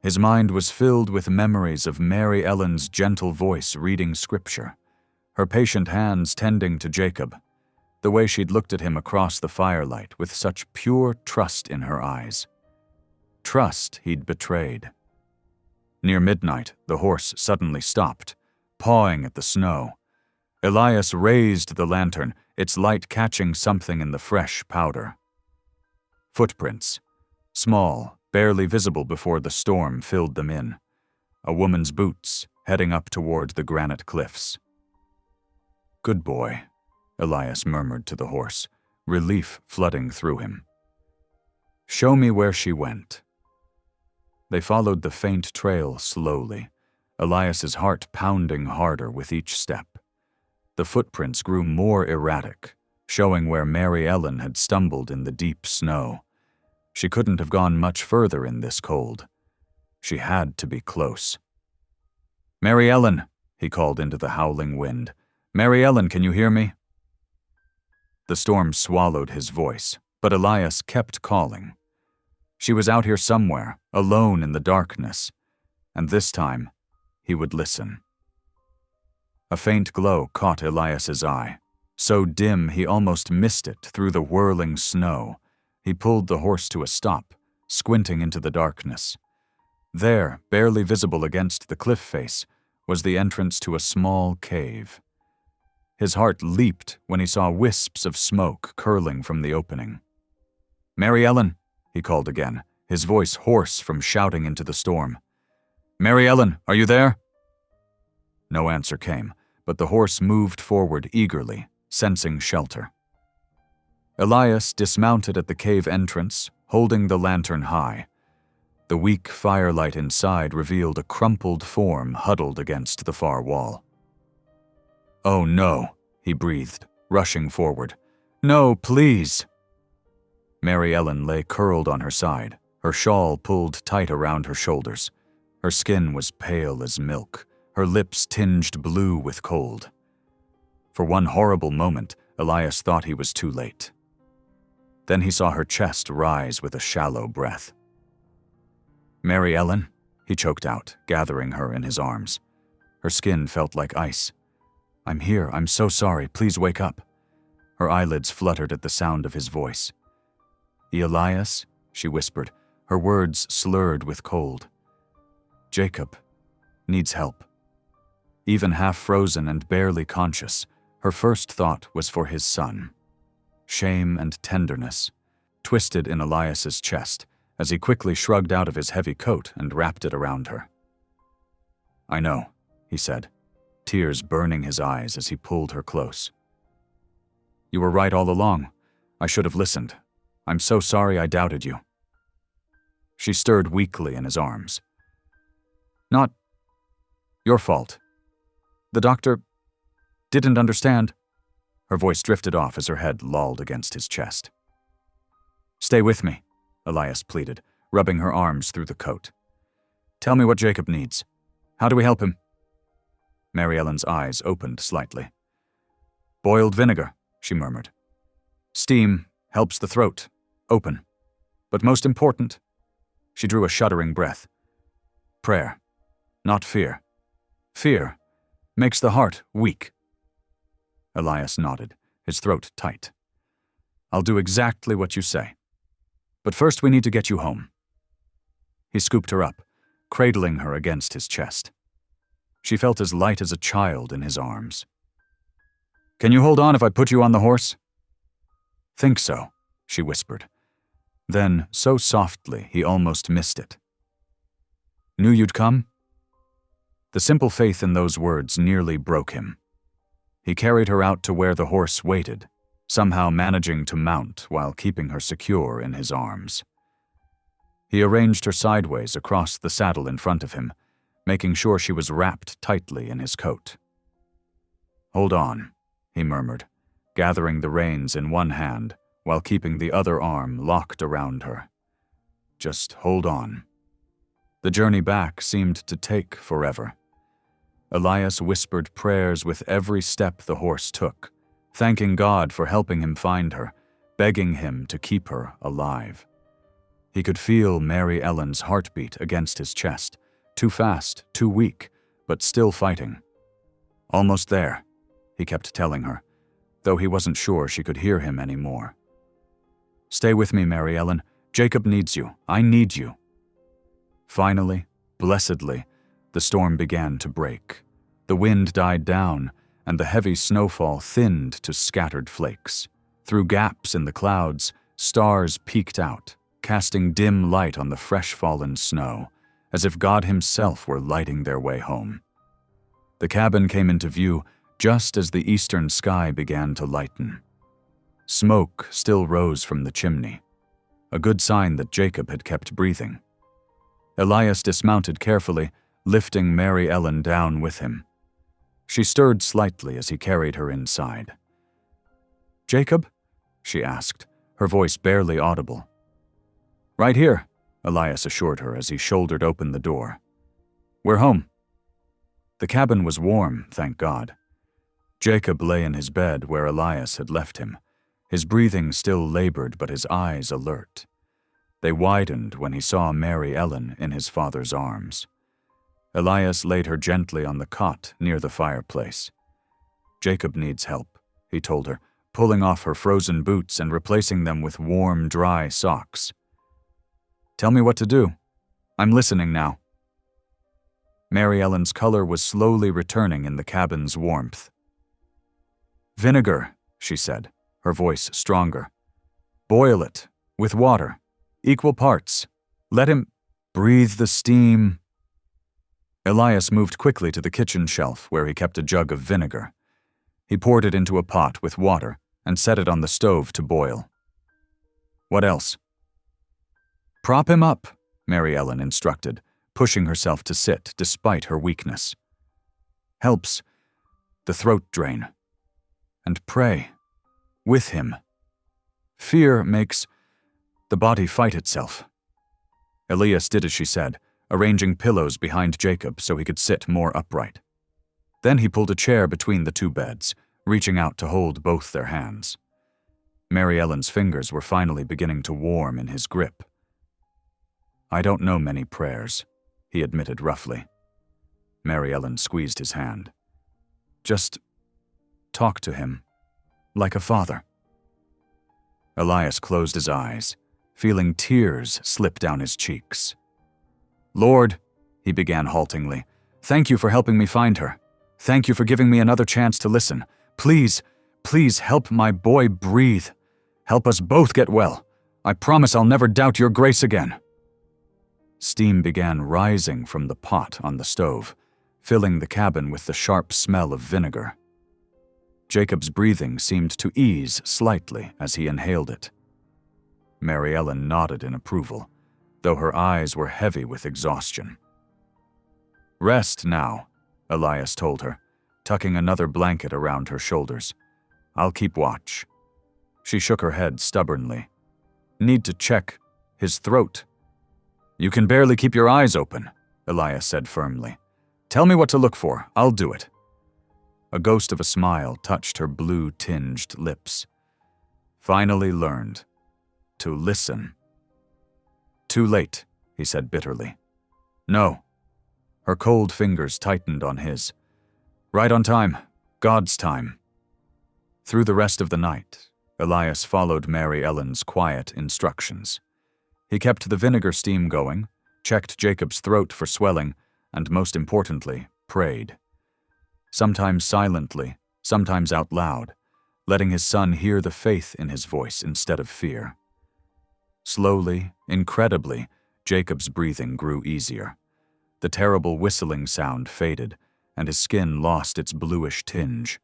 His mind was filled with memories of Mary Ellen's gentle voice reading scripture, her patient hands tending to Jacob, the way she'd looked at him across the firelight with such pure trust in her eyes. Trust he'd betrayed. Near midnight, the horse suddenly stopped, pawing at the snow. Elias raised the lantern, its light catching something in the fresh powder. Footprints, small, barely visible before the storm filled them in. A woman's boots, heading up toward the granite cliffs. "Good boy," Elias murmured to the horse, relief flooding through him. "Show me where she went." They followed the faint trail slowly, Elias's heart pounding harder with each step. The footprints grew more erratic, showing where Mary Ellen had stumbled in the deep snow. She couldn't have gone much further in this cold. She had to be close. "Mary Ellen," he called into the howling wind. "Mary Ellen, can you hear me?" The storm swallowed his voice, but Elias kept calling. She was out here somewhere, alone in the darkness, and this time, he would listen. A faint glow caught Elias's eye, so dim he almost missed it through the whirling snow. He pulled the horse to a stop, squinting into the darkness. There, barely visible against the cliff face, was the entrance to a small cave. His heart leaped when he saw wisps of smoke curling from the opening. "Mary Ellen," he called again, his voice hoarse from shouting into the storm. "Mary Ellen, are you there?" No answer came, but the horse moved forward eagerly, sensing shelter. Elias dismounted at the cave entrance, holding the lantern high. The weak firelight inside revealed a crumpled form huddled against the far wall. "Oh no," he breathed, rushing forward. "No, please." Mary Ellen lay curled on her side, her shawl pulled tight around her shoulders. Her skin was pale as milk, her lips tinged blue with cold. For one horrible moment, Elias thought he was too late. Then he saw her chest rise with a shallow breath. "Mary Ellen," he choked out, gathering her in his arms. Her skin felt like ice. "I'm here, I'm so sorry, please wake up." Her eyelids fluttered at the sound of his voice. "Elias," she whispered, her words slurred with cold. "Jacob needs help." Even half frozen and barely conscious, her first thought was for his son. Shame and tenderness twisted in Elias's chest as he quickly shrugged out of his heavy coat and wrapped it around her. "I know," he said, tears burning his eyes as he pulled her close. "You were right all along. I should have listened. I'm so sorry I doubted you." She stirred weakly in his arms. "Not your fault. The doctor didn't understand." Her voice drifted off as her head lolled against his chest. "Stay with me," Elias pleaded, rubbing her arms through the coat. "Tell me what Jacob needs. How do we help him?" Mary Ellen's eyes opened slightly. "Boiled vinegar," she murmured. "Steam helps the throat open. But most important," she drew a shuddering breath, "prayer, not fear. Fear makes the heart weak." Elias nodded, his throat tight. "I'll do exactly what you say. But first we need to get you home." He scooped her up, cradling her against his chest. She felt as light as a child in his arms. "Can you hold on if I put you on the horse?" "Think so," she whispered. Then, so softly he almost missed it. "Knew you'd come?" The simple faith in those words nearly broke him. He carried her out to where the horse waited, somehow managing to mount while keeping her secure in his arms. He arranged her sideways across the saddle in front of him, making sure she was wrapped tightly in his coat. "Hold on," he murmured, gathering the reins in one hand while keeping the other arm locked around her. "Just hold on." The journey back seemed to take forever. Elias whispered prayers with every step the horse took, thanking God for helping him find her, begging him to keep her alive. He could feel Mary Ellen's heartbeat against his chest, too fast, too weak, but still fighting. "Almost there," he kept telling her, though he wasn't sure she could hear him anymore. "Stay with me, Mary Ellen. Jacob needs you. I need you." Finally, blessedly, the storm began to break. The wind died down, and the heavy snowfall thinned to scattered flakes. Through gaps in the clouds, stars peeked out, casting dim light on the fresh-fallen snow, as if God himself were lighting their way home. The cabin came into view just as the eastern sky began to lighten. Smoke still rose from the chimney, a good sign that Jacob had kept breathing. Elias dismounted carefully, lifting Mary Ellen down with him. She stirred slightly as he carried her inside. "Jacob?" she asked, her voice barely audible. "Right here," Elias assured her as he shouldered open the door. "We're home." The cabin was warm, thank God. Jacob lay in his bed where Elias had left him, his breathing still labored but his eyes alert. They widened when he saw Mary Ellen in his father's arms. Elias laid her gently on the cot near the fireplace. "Jacob needs help," he told her, pulling off her frozen boots and replacing them with warm, dry socks. "Tell me what to do. I'm listening now." Mary Ellen's color was slowly returning in the cabin's warmth. "Vinegar," she said, her voice stronger. "Boil it, with water, equal parts. Let him breathe the steam." Elias moved quickly to the kitchen shelf where he kept a jug of vinegar. He poured it into a pot with water and set it on the stove to boil. "What else?" "Prop him up," Mary Ellen instructed, pushing herself to sit despite her weakness. "Helps the throat drain. And pray. With him. Fear makes the body fight itself." Elias did as she said, arranging pillows behind Jacob so he could sit more upright. Then he pulled a chair between the two beds, reaching out to hold both their hands. Mary Ellen's fingers were finally beginning to warm in his grip. "I don't know many prayers," he admitted roughly. Mary Ellen squeezed his hand. "Just talk to him, like a father." Elias closed his eyes, feeling tears slip down his cheeks. "Lord," he began haltingly, "thank you for helping me find her. Thank you for giving me another chance to listen. Please, please help my boy breathe. Help us both get well. I promise I'll never doubt your grace again." Steam began rising from the pot on the stove, filling the cabin with the sharp smell of vinegar. Jacob's breathing seemed to ease slightly as he inhaled it. Mary Ellen nodded in approval, though her eyes were heavy with exhaustion. "Rest now," Elias told her, tucking another blanket around her shoulders. "I'll keep watch." She shook her head stubbornly. "Need to check his throat." "You can barely keep your eyes open," Elias said firmly. "Tell me what to look for. I'll do it." A ghost of a smile touched her blue-tinged lips. "Finally learned to listen." "Too late," he said bitterly. "No." Her cold fingers tightened on his. "Right on time. God's time." Through the rest of the night, Elias followed Mary Ellen's quiet instructions. He kept the vinegar steam going, checked Jacob's throat for swelling, and most importantly, prayed. Sometimes silently, sometimes out loud, letting his son hear the faith in his voice instead of fear. Slowly, incredibly, Jacob's breathing grew easier. The terrible whistling sound faded, and his skin lost its bluish tinge.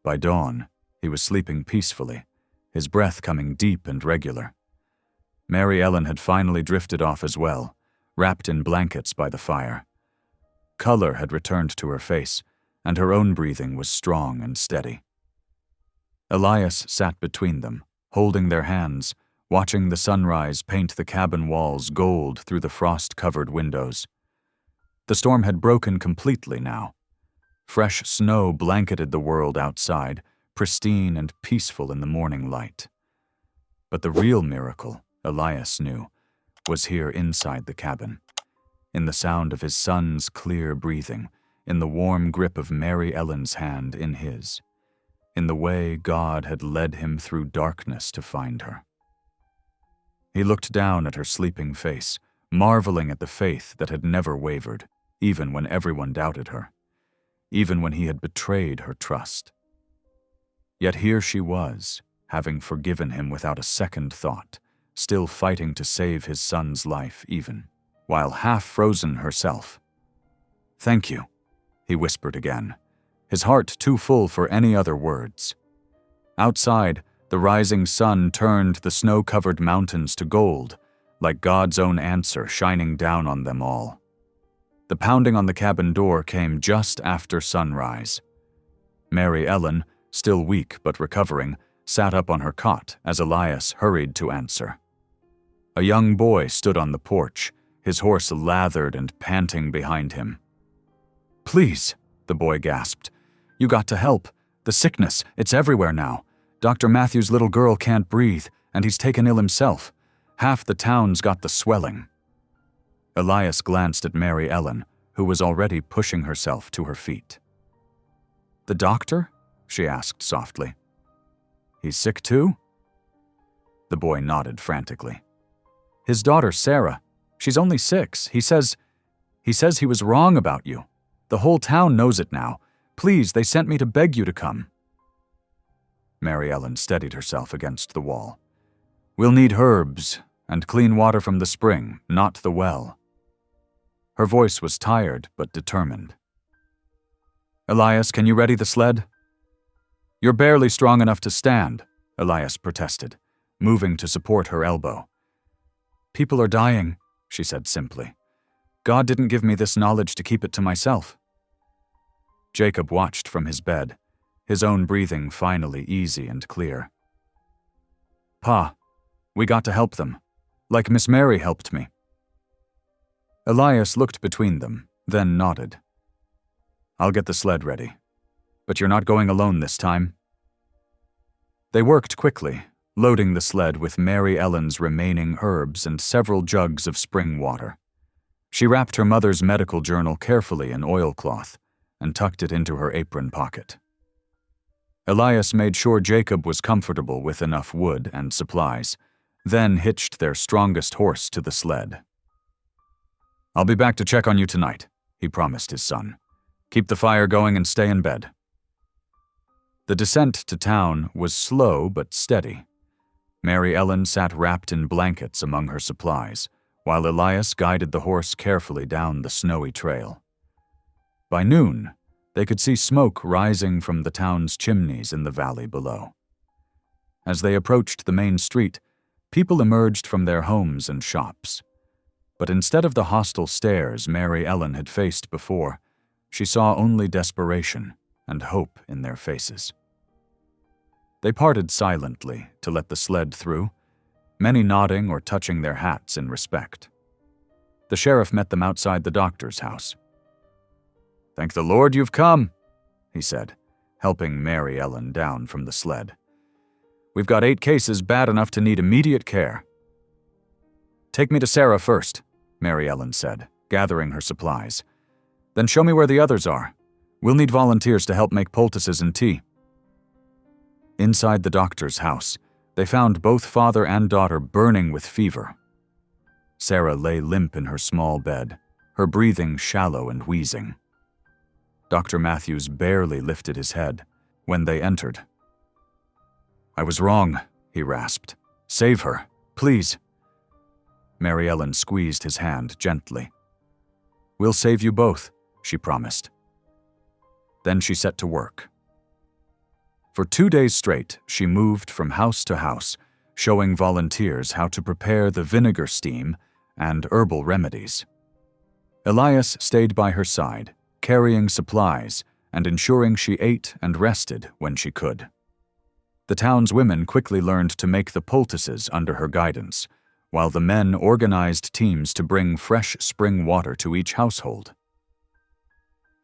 By dawn, he was sleeping peacefully, his breath coming deep and regular. Mary Ellen had finally drifted off as well, wrapped in blankets by the fire. Color had returned to her face, and her own breathing was strong and steady. Elias sat between them, holding their hands, watching the sunrise paint the cabin walls gold through the frost-covered windows. The storm had broken completely now. Fresh snow blanketed the world outside, pristine and peaceful in the morning light. But the real miracle, Elias knew, was here inside the cabin, in the sound of his son's clear breathing, in the warm grip of Mary Ellen's hand in his, in the way God had led him through darkness to find her. He looked down at her sleeping face, marveling at the faith that had never wavered, even when everyone doubted her, even when he had betrayed her trust. Yet here she was, having forgiven him without a second thought, still fighting to save his son's life even, while half-frozen herself. "Thank you," he whispered again, his heart too full for any other words. Outside, the rising sun turned the snow-covered mountains to gold, like God's own answer shining down on them all. The pounding on the cabin door came just after sunrise. Mary Ellen, still weak but recovering, sat up on her cot as Elias hurried to answer. A young boy stood on the porch, his horse lathered and panting behind him. "Please," the boy gasped. "You got to help. The sickness, it's everywhere now. Dr. Matthew's little girl can't breathe, and he's taken ill himself. Half the town's got the swelling." Elias glanced at Mary Ellen, who was already pushing herself to her feet. "The doctor?" she asked softly. "He's sick too?" The boy nodded frantically. "His daughter, Sarah. She's only 6. He says he was wrong about you. The whole town knows it now. Please, they sent me to beg you to come." Mary Ellen steadied herself against the wall. "We'll need herbs and clean water from the spring, not the well." Her voice was tired but determined. "Elias, can you ready the sled?" "You're barely strong enough to stand," Elias protested, moving to support her elbow. "People are dying," she said simply. "God didn't give me this knowledge to keep it to myself." Jacob watched from his bed, his own breathing finally easy and clear. "Pa, we got to help them, like Miss Mary helped me." Elias looked between them, then nodded. "I'll get the sled ready, but you're not going alone this time." They worked quickly, loading the sled with Mary Ellen's remaining herbs and several jugs of spring water. She wrapped her mother's medical journal carefully in oilcloth and tucked it into her apron pocket. Elias made sure Jacob was comfortable with enough wood and supplies, then hitched their strongest horse to the sled. "I'll be back to check on you tonight," he promised his son. "Keep the fire going and stay in bed." The descent to town was slow but steady. Mary Ellen sat wrapped in blankets among her supplies, while Elias guided the horse carefully down the snowy trail. By noon, they could see smoke rising from the town's chimneys in the valley below. As they approached the main street, people emerged from their homes and shops. But instead of the hostile stares Mary Ellen had faced before, she saw only desperation and hope in their faces. They parted silently to let the sled through, many nodding or touching their hats in respect. The sheriff met them outside the doctor's house. "Thank the Lord you've come," he said, helping Mary Ellen down from the sled. "We've got 8 cases bad enough to need immediate care." "Take me to Sarah first," Mary Ellen said, gathering her supplies. "Then show me where the others are. We'll need volunteers to help make poultices and tea." Inside the doctor's house, they found both father and daughter burning with fever. Sarah lay limp in her small bed, her breathing shallow and wheezing. Dr. Matthews barely lifted his head when they entered. "I was wrong," he rasped. "Save her, please." Mary Ellen squeezed his hand gently. "We'll save you both," she promised. Then she set to work. For 2 days straight, she moved from house to house, showing volunteers how to prepare the vinegar steam and herbal remedies. Elias stayed by her side, carrying supplies and ensuring she ate and rested when she could. The town's women quickly learned to make the poultices under her guidance, while the men organized teams to bring fresh spring water to each household.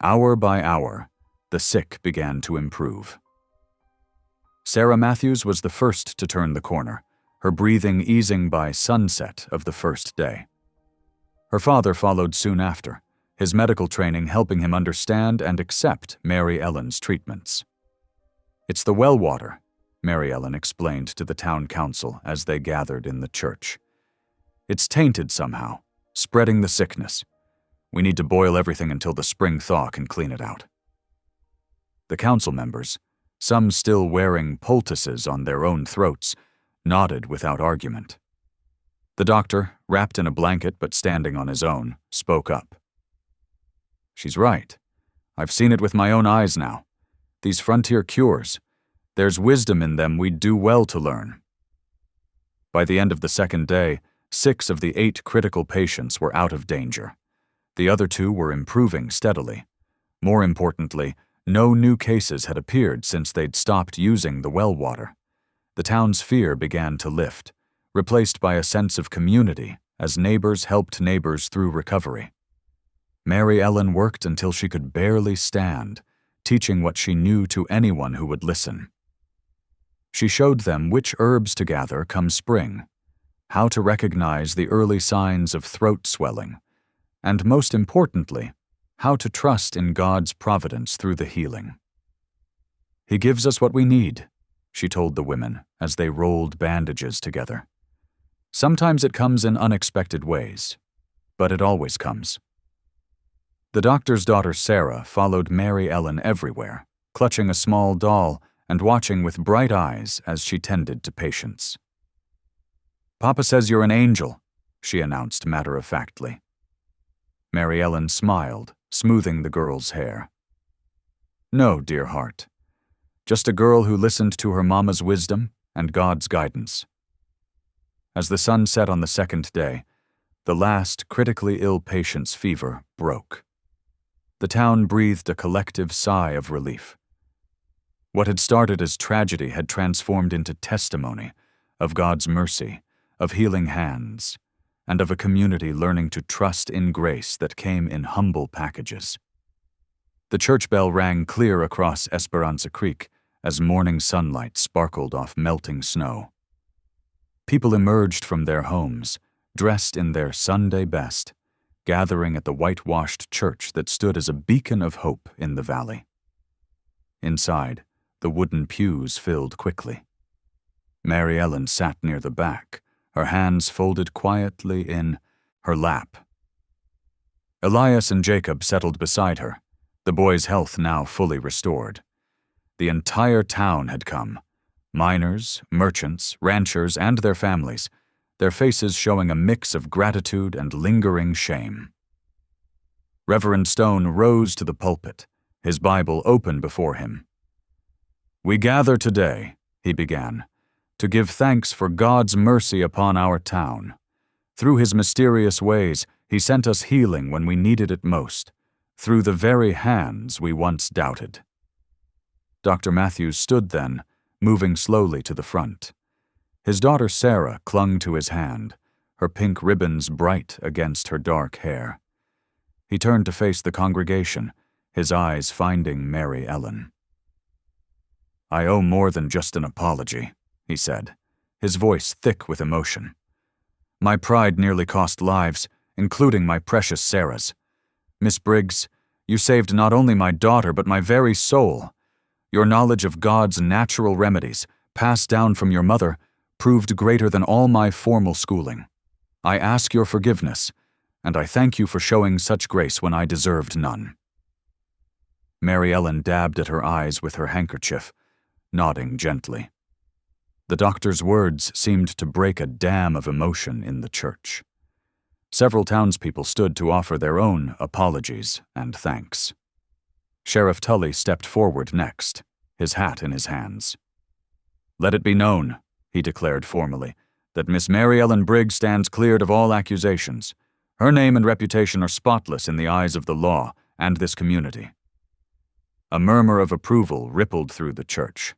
Hour by hour, the sick began to improve. Sarah Matthews was the first to turn the corner, her breathing easing by sunset of the first day. Her father followed soon after, his medical training helping him understand and accept Mary Ellen's treatments. "It's the well water," Mary Ellen explained to the town council as they gathered in the church. "It's tainted somehow, spreading the sickness. We need to boil everything until the spring thaw can clean it out." The council members, some still wearing poultices on their own throats, nodded without argument. The doctor, wrapped in a blanket but standing on his own, spoke up. "She's right. I've seen it with my own eyes now. These frontier cures, there's wisdom in them we'd do well to learn." By the end of the second day, 6 of the 8 critical patients were out of danger. The other 2 were improving steadily. More importantly, no new cases had appeared since they'd stopped using the well water. The town's fear began to lift, replaced by a sense of community as neighbors helped neighbors through recovery. Mary Ellen worked until she could barely stand, teaching what she knew to anyone who would listen. She showed them which herbs to gather come spring, how to recognize the early signs of throat swelling, and most importantly, how to trust in God's providence through the healing. "He gives us what we need," she told the women as they rolled bandages together. "Sometimes it comes in unexpected ways, but it always comes." The doctor's daughter Sarah followed Mary Ellen everywhere, clutching a small doll and watching with bright eyes as she tended to patients. "Papa says you're an angel," she announced matter-of-factly. Mary Ellen smiled, smoothing the girl's hair. "No, dear heart. Just a girl who listened to her mama's wisdom and God's guidance." As the sun set on the second day, the last critically ill patient's fever broke. The town breathed a collective sigh of relief. What had started as tragedy had transformed into testimony of God's mercy, of healing hands, and of a community learning to trust in grace that came in humble packages. The church bell rang clear across Esperanza Creek as morning sunlight sparkled off melting snow. People emerged from their homes, dressed in their Sunday best, gathering at the whitewashed church that stood as a beacon of hope in the valley. Inside, the wooden pews filled quickly. Mary Ellen sat near the back, her hands folded quietly in her lap. Elias and Jacob settled beside her, the boy's health now fully restored. The entire town had come, miners, merchants, ranchers, and their families, their faces showing a mix of gratitude and lingering shame. Reverend Stone rose to the pulpit, his Bible open before him. "We gather today," he began, "to give thanks for God's mercy upon our town. Through his mysterious ways, he sent us healing when we needed it most, through the very hands we once doubted." Dr. Matthews stood then, moving slowly to the front. His daughter Sarah clung to his hand, her pink ribbons bright against her dark hair. He turned to face the congregation, his eyes finding Mary Ellen. "I owe more than just an apology," he said, his voice thick with emotion. "My pride nearly cost lives, including my precious Sarah's. Miss Briggs, you saved not only my daughter but my very soul. Your knowledge of God's natural remedies, passed down from your mother, proved greater than all my formal schooling. I ask your forgiveness, and I thank you for showing such grace when I deserved none." Mary Ellen dabbed at her eyes with her handkerchief, nodding gently. The doctor's words seemed to break a dam of emotion in the church. Several townspeople stood to offer their own apologies and thanks. Sheriff Tully stepped forward next, his hat in his hands. "Let it be known," he declared formally, "that Miss Mary Ellen Briggs stands cleared of all accusations. Her name and reputation are spotless in the eyes of the law and this community." A murmur of approval rippled through the church.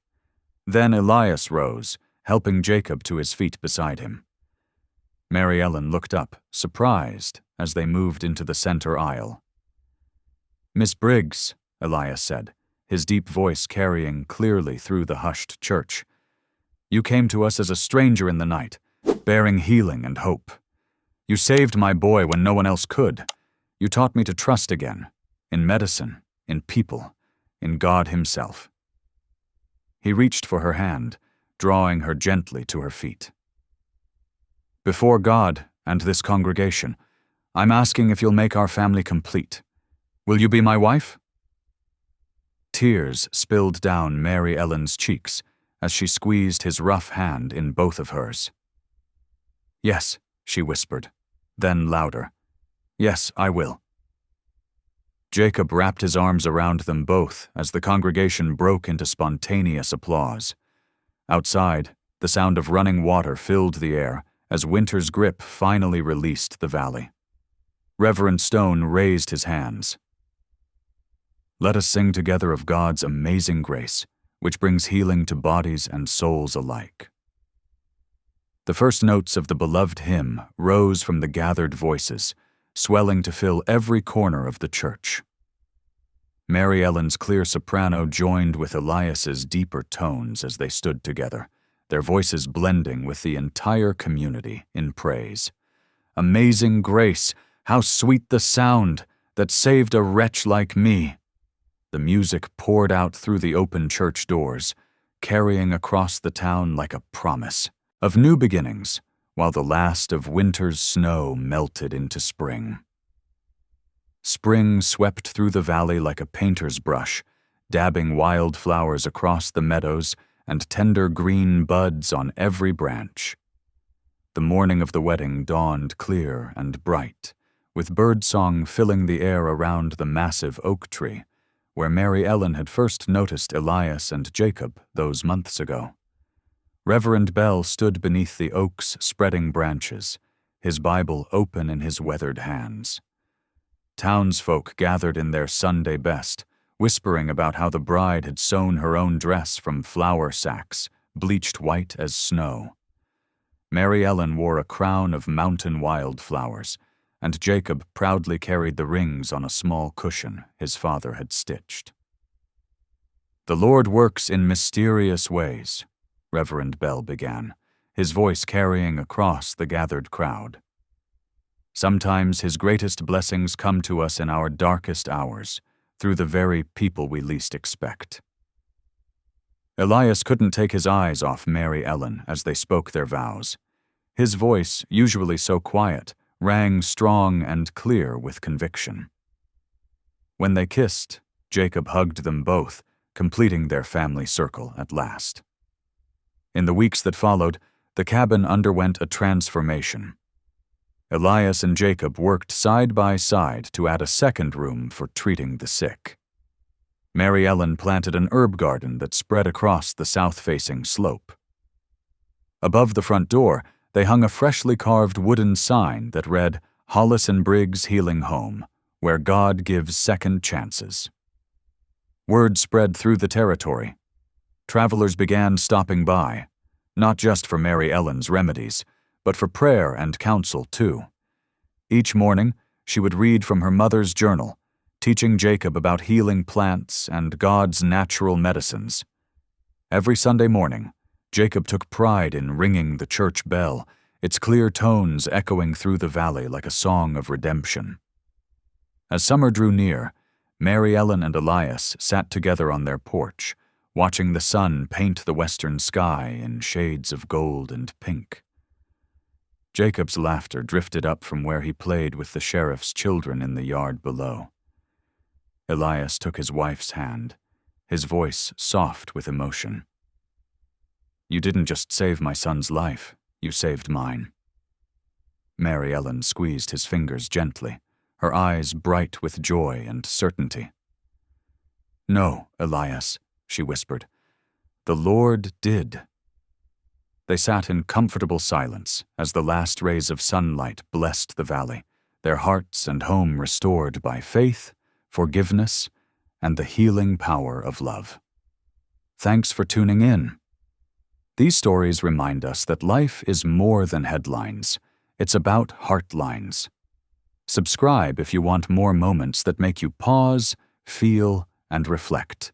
Then Elias rose, helping Jacob to his feet beside him. Mary Ellen looked up, surprised, as they moved into the center aisle. "Miss Briggs," Elias said, his deep voice carrying clearly through the hushed church, You came to us as a stranger in the night, bearing healing and hope. You saved my boy when no one else could. You taught me to trust again, in medicine, in people, in God Himself." He reached for her hand, drawing her gently to her feet. "Before God and this congregation, I'm asking if you'll make our family complete. Will you be my wife?" Tears spilled down Mary Ellen's cheeks as she squeezed his rough hand in both of hers. "Yes," she whispered, then louder, "Yes, I will." Jacob wrapped his arms around them both as the congregation broke into spontaneous applause. Outside, the sound of running water filled the air as winter's grip finally released the valley. Reverend Stone raised his hands. "Let us sing together of God's amazing grace, which brings healing to bodies and souls alike." The first notes of the beloved hymn rose from the gathered voices, swelling to fill every corner of the church. Mary Ellen's clear soprano joined with Elias's deeper tones as they stood together, their voices blending with the entire community in praise. "Amazing grace, how sweet the sound that saved a wretch like me." The music poured out through the open church doors, carrying across the town like a promise of new beginnings, while the last of winter's snow melted into spring. Spring swept through the valley like a painter's brush, dabbing wild flowers across the meadows and tender green buds on every branch. The morning of the wedding dawned clear and bright, with birdsong filling the air around the massive oak tree, where Mary Ellen had first noticed Elias and Jacob those months ago. Reverend Bell stood beneath the oak's spreading branches, his Bible open in his weathered hands. Townsfolk gathered in their Sunday best, whispering about how the bride had sewn her own dress from flour sacks, bleached white as snow. Mary Ellen wore a crown of mountain wildflowers, and Jacob proudly carried the rings on a small cushion his father had stitched. "The Lord works in mysterious ways," Reverend Bell began, his voice carrying across the gathered crowd. "Sometimes His greatest blessings come to us in our darkest hours, through the very people we least expect." Elias couldn't take his eyes off Mary Ellen as they spoke their vows. His voice, usually so quiet, rang strong and clear with conviction. When they kissed, Jacob hugged them both, completing their family circle at last. In the weeks that followed, the cabin underwent a transformation. Elias and Jacob worked side by side to add a second room for treating the sick. Mary Ellen planted an herb garden that spread across the south-facing slope. Above the front door, they hung a freshly carved wooden sign that read, "Hollis and Briggs Healing Home, where God gives second chances." Word spread through the territory. Travelers began stopping by, not just for Mary Ellen's remedies, but for prayer and counsel too. Each morning, she would read from her mother's journal, teaching Jacob about healing plants and God's natural medicines. Every Sunday morning, Jacob took pride in ringing the church bell, its clear tones echoing through the valley like a song of redemption. As summer drew near, Mary Ellen and Elias sat together on their porch, watching the sun paint the western sky in shades of gold and pink. Jacob's laughter drifted up from where he played with the sheriff's children in the yard below. Elias took his wife's hand, his voice soft with emotion. "You didn't just save my son's life, you saved mine." Mary Ellen squeezed his fingers gently, her eyes bright with joy and certainty. "No, Elias," she whispered. "The Lord did." They sat in comfortable silence as the last rays of sunlight blessed the valley, their hearts and home restored by faith, forgiveness, and the healing power of love. Thanks for tuning in. These stories remind us that life is more than headlines. It's about heartlines. Subscribe if you want more moments that make you pause, feel, and reflect.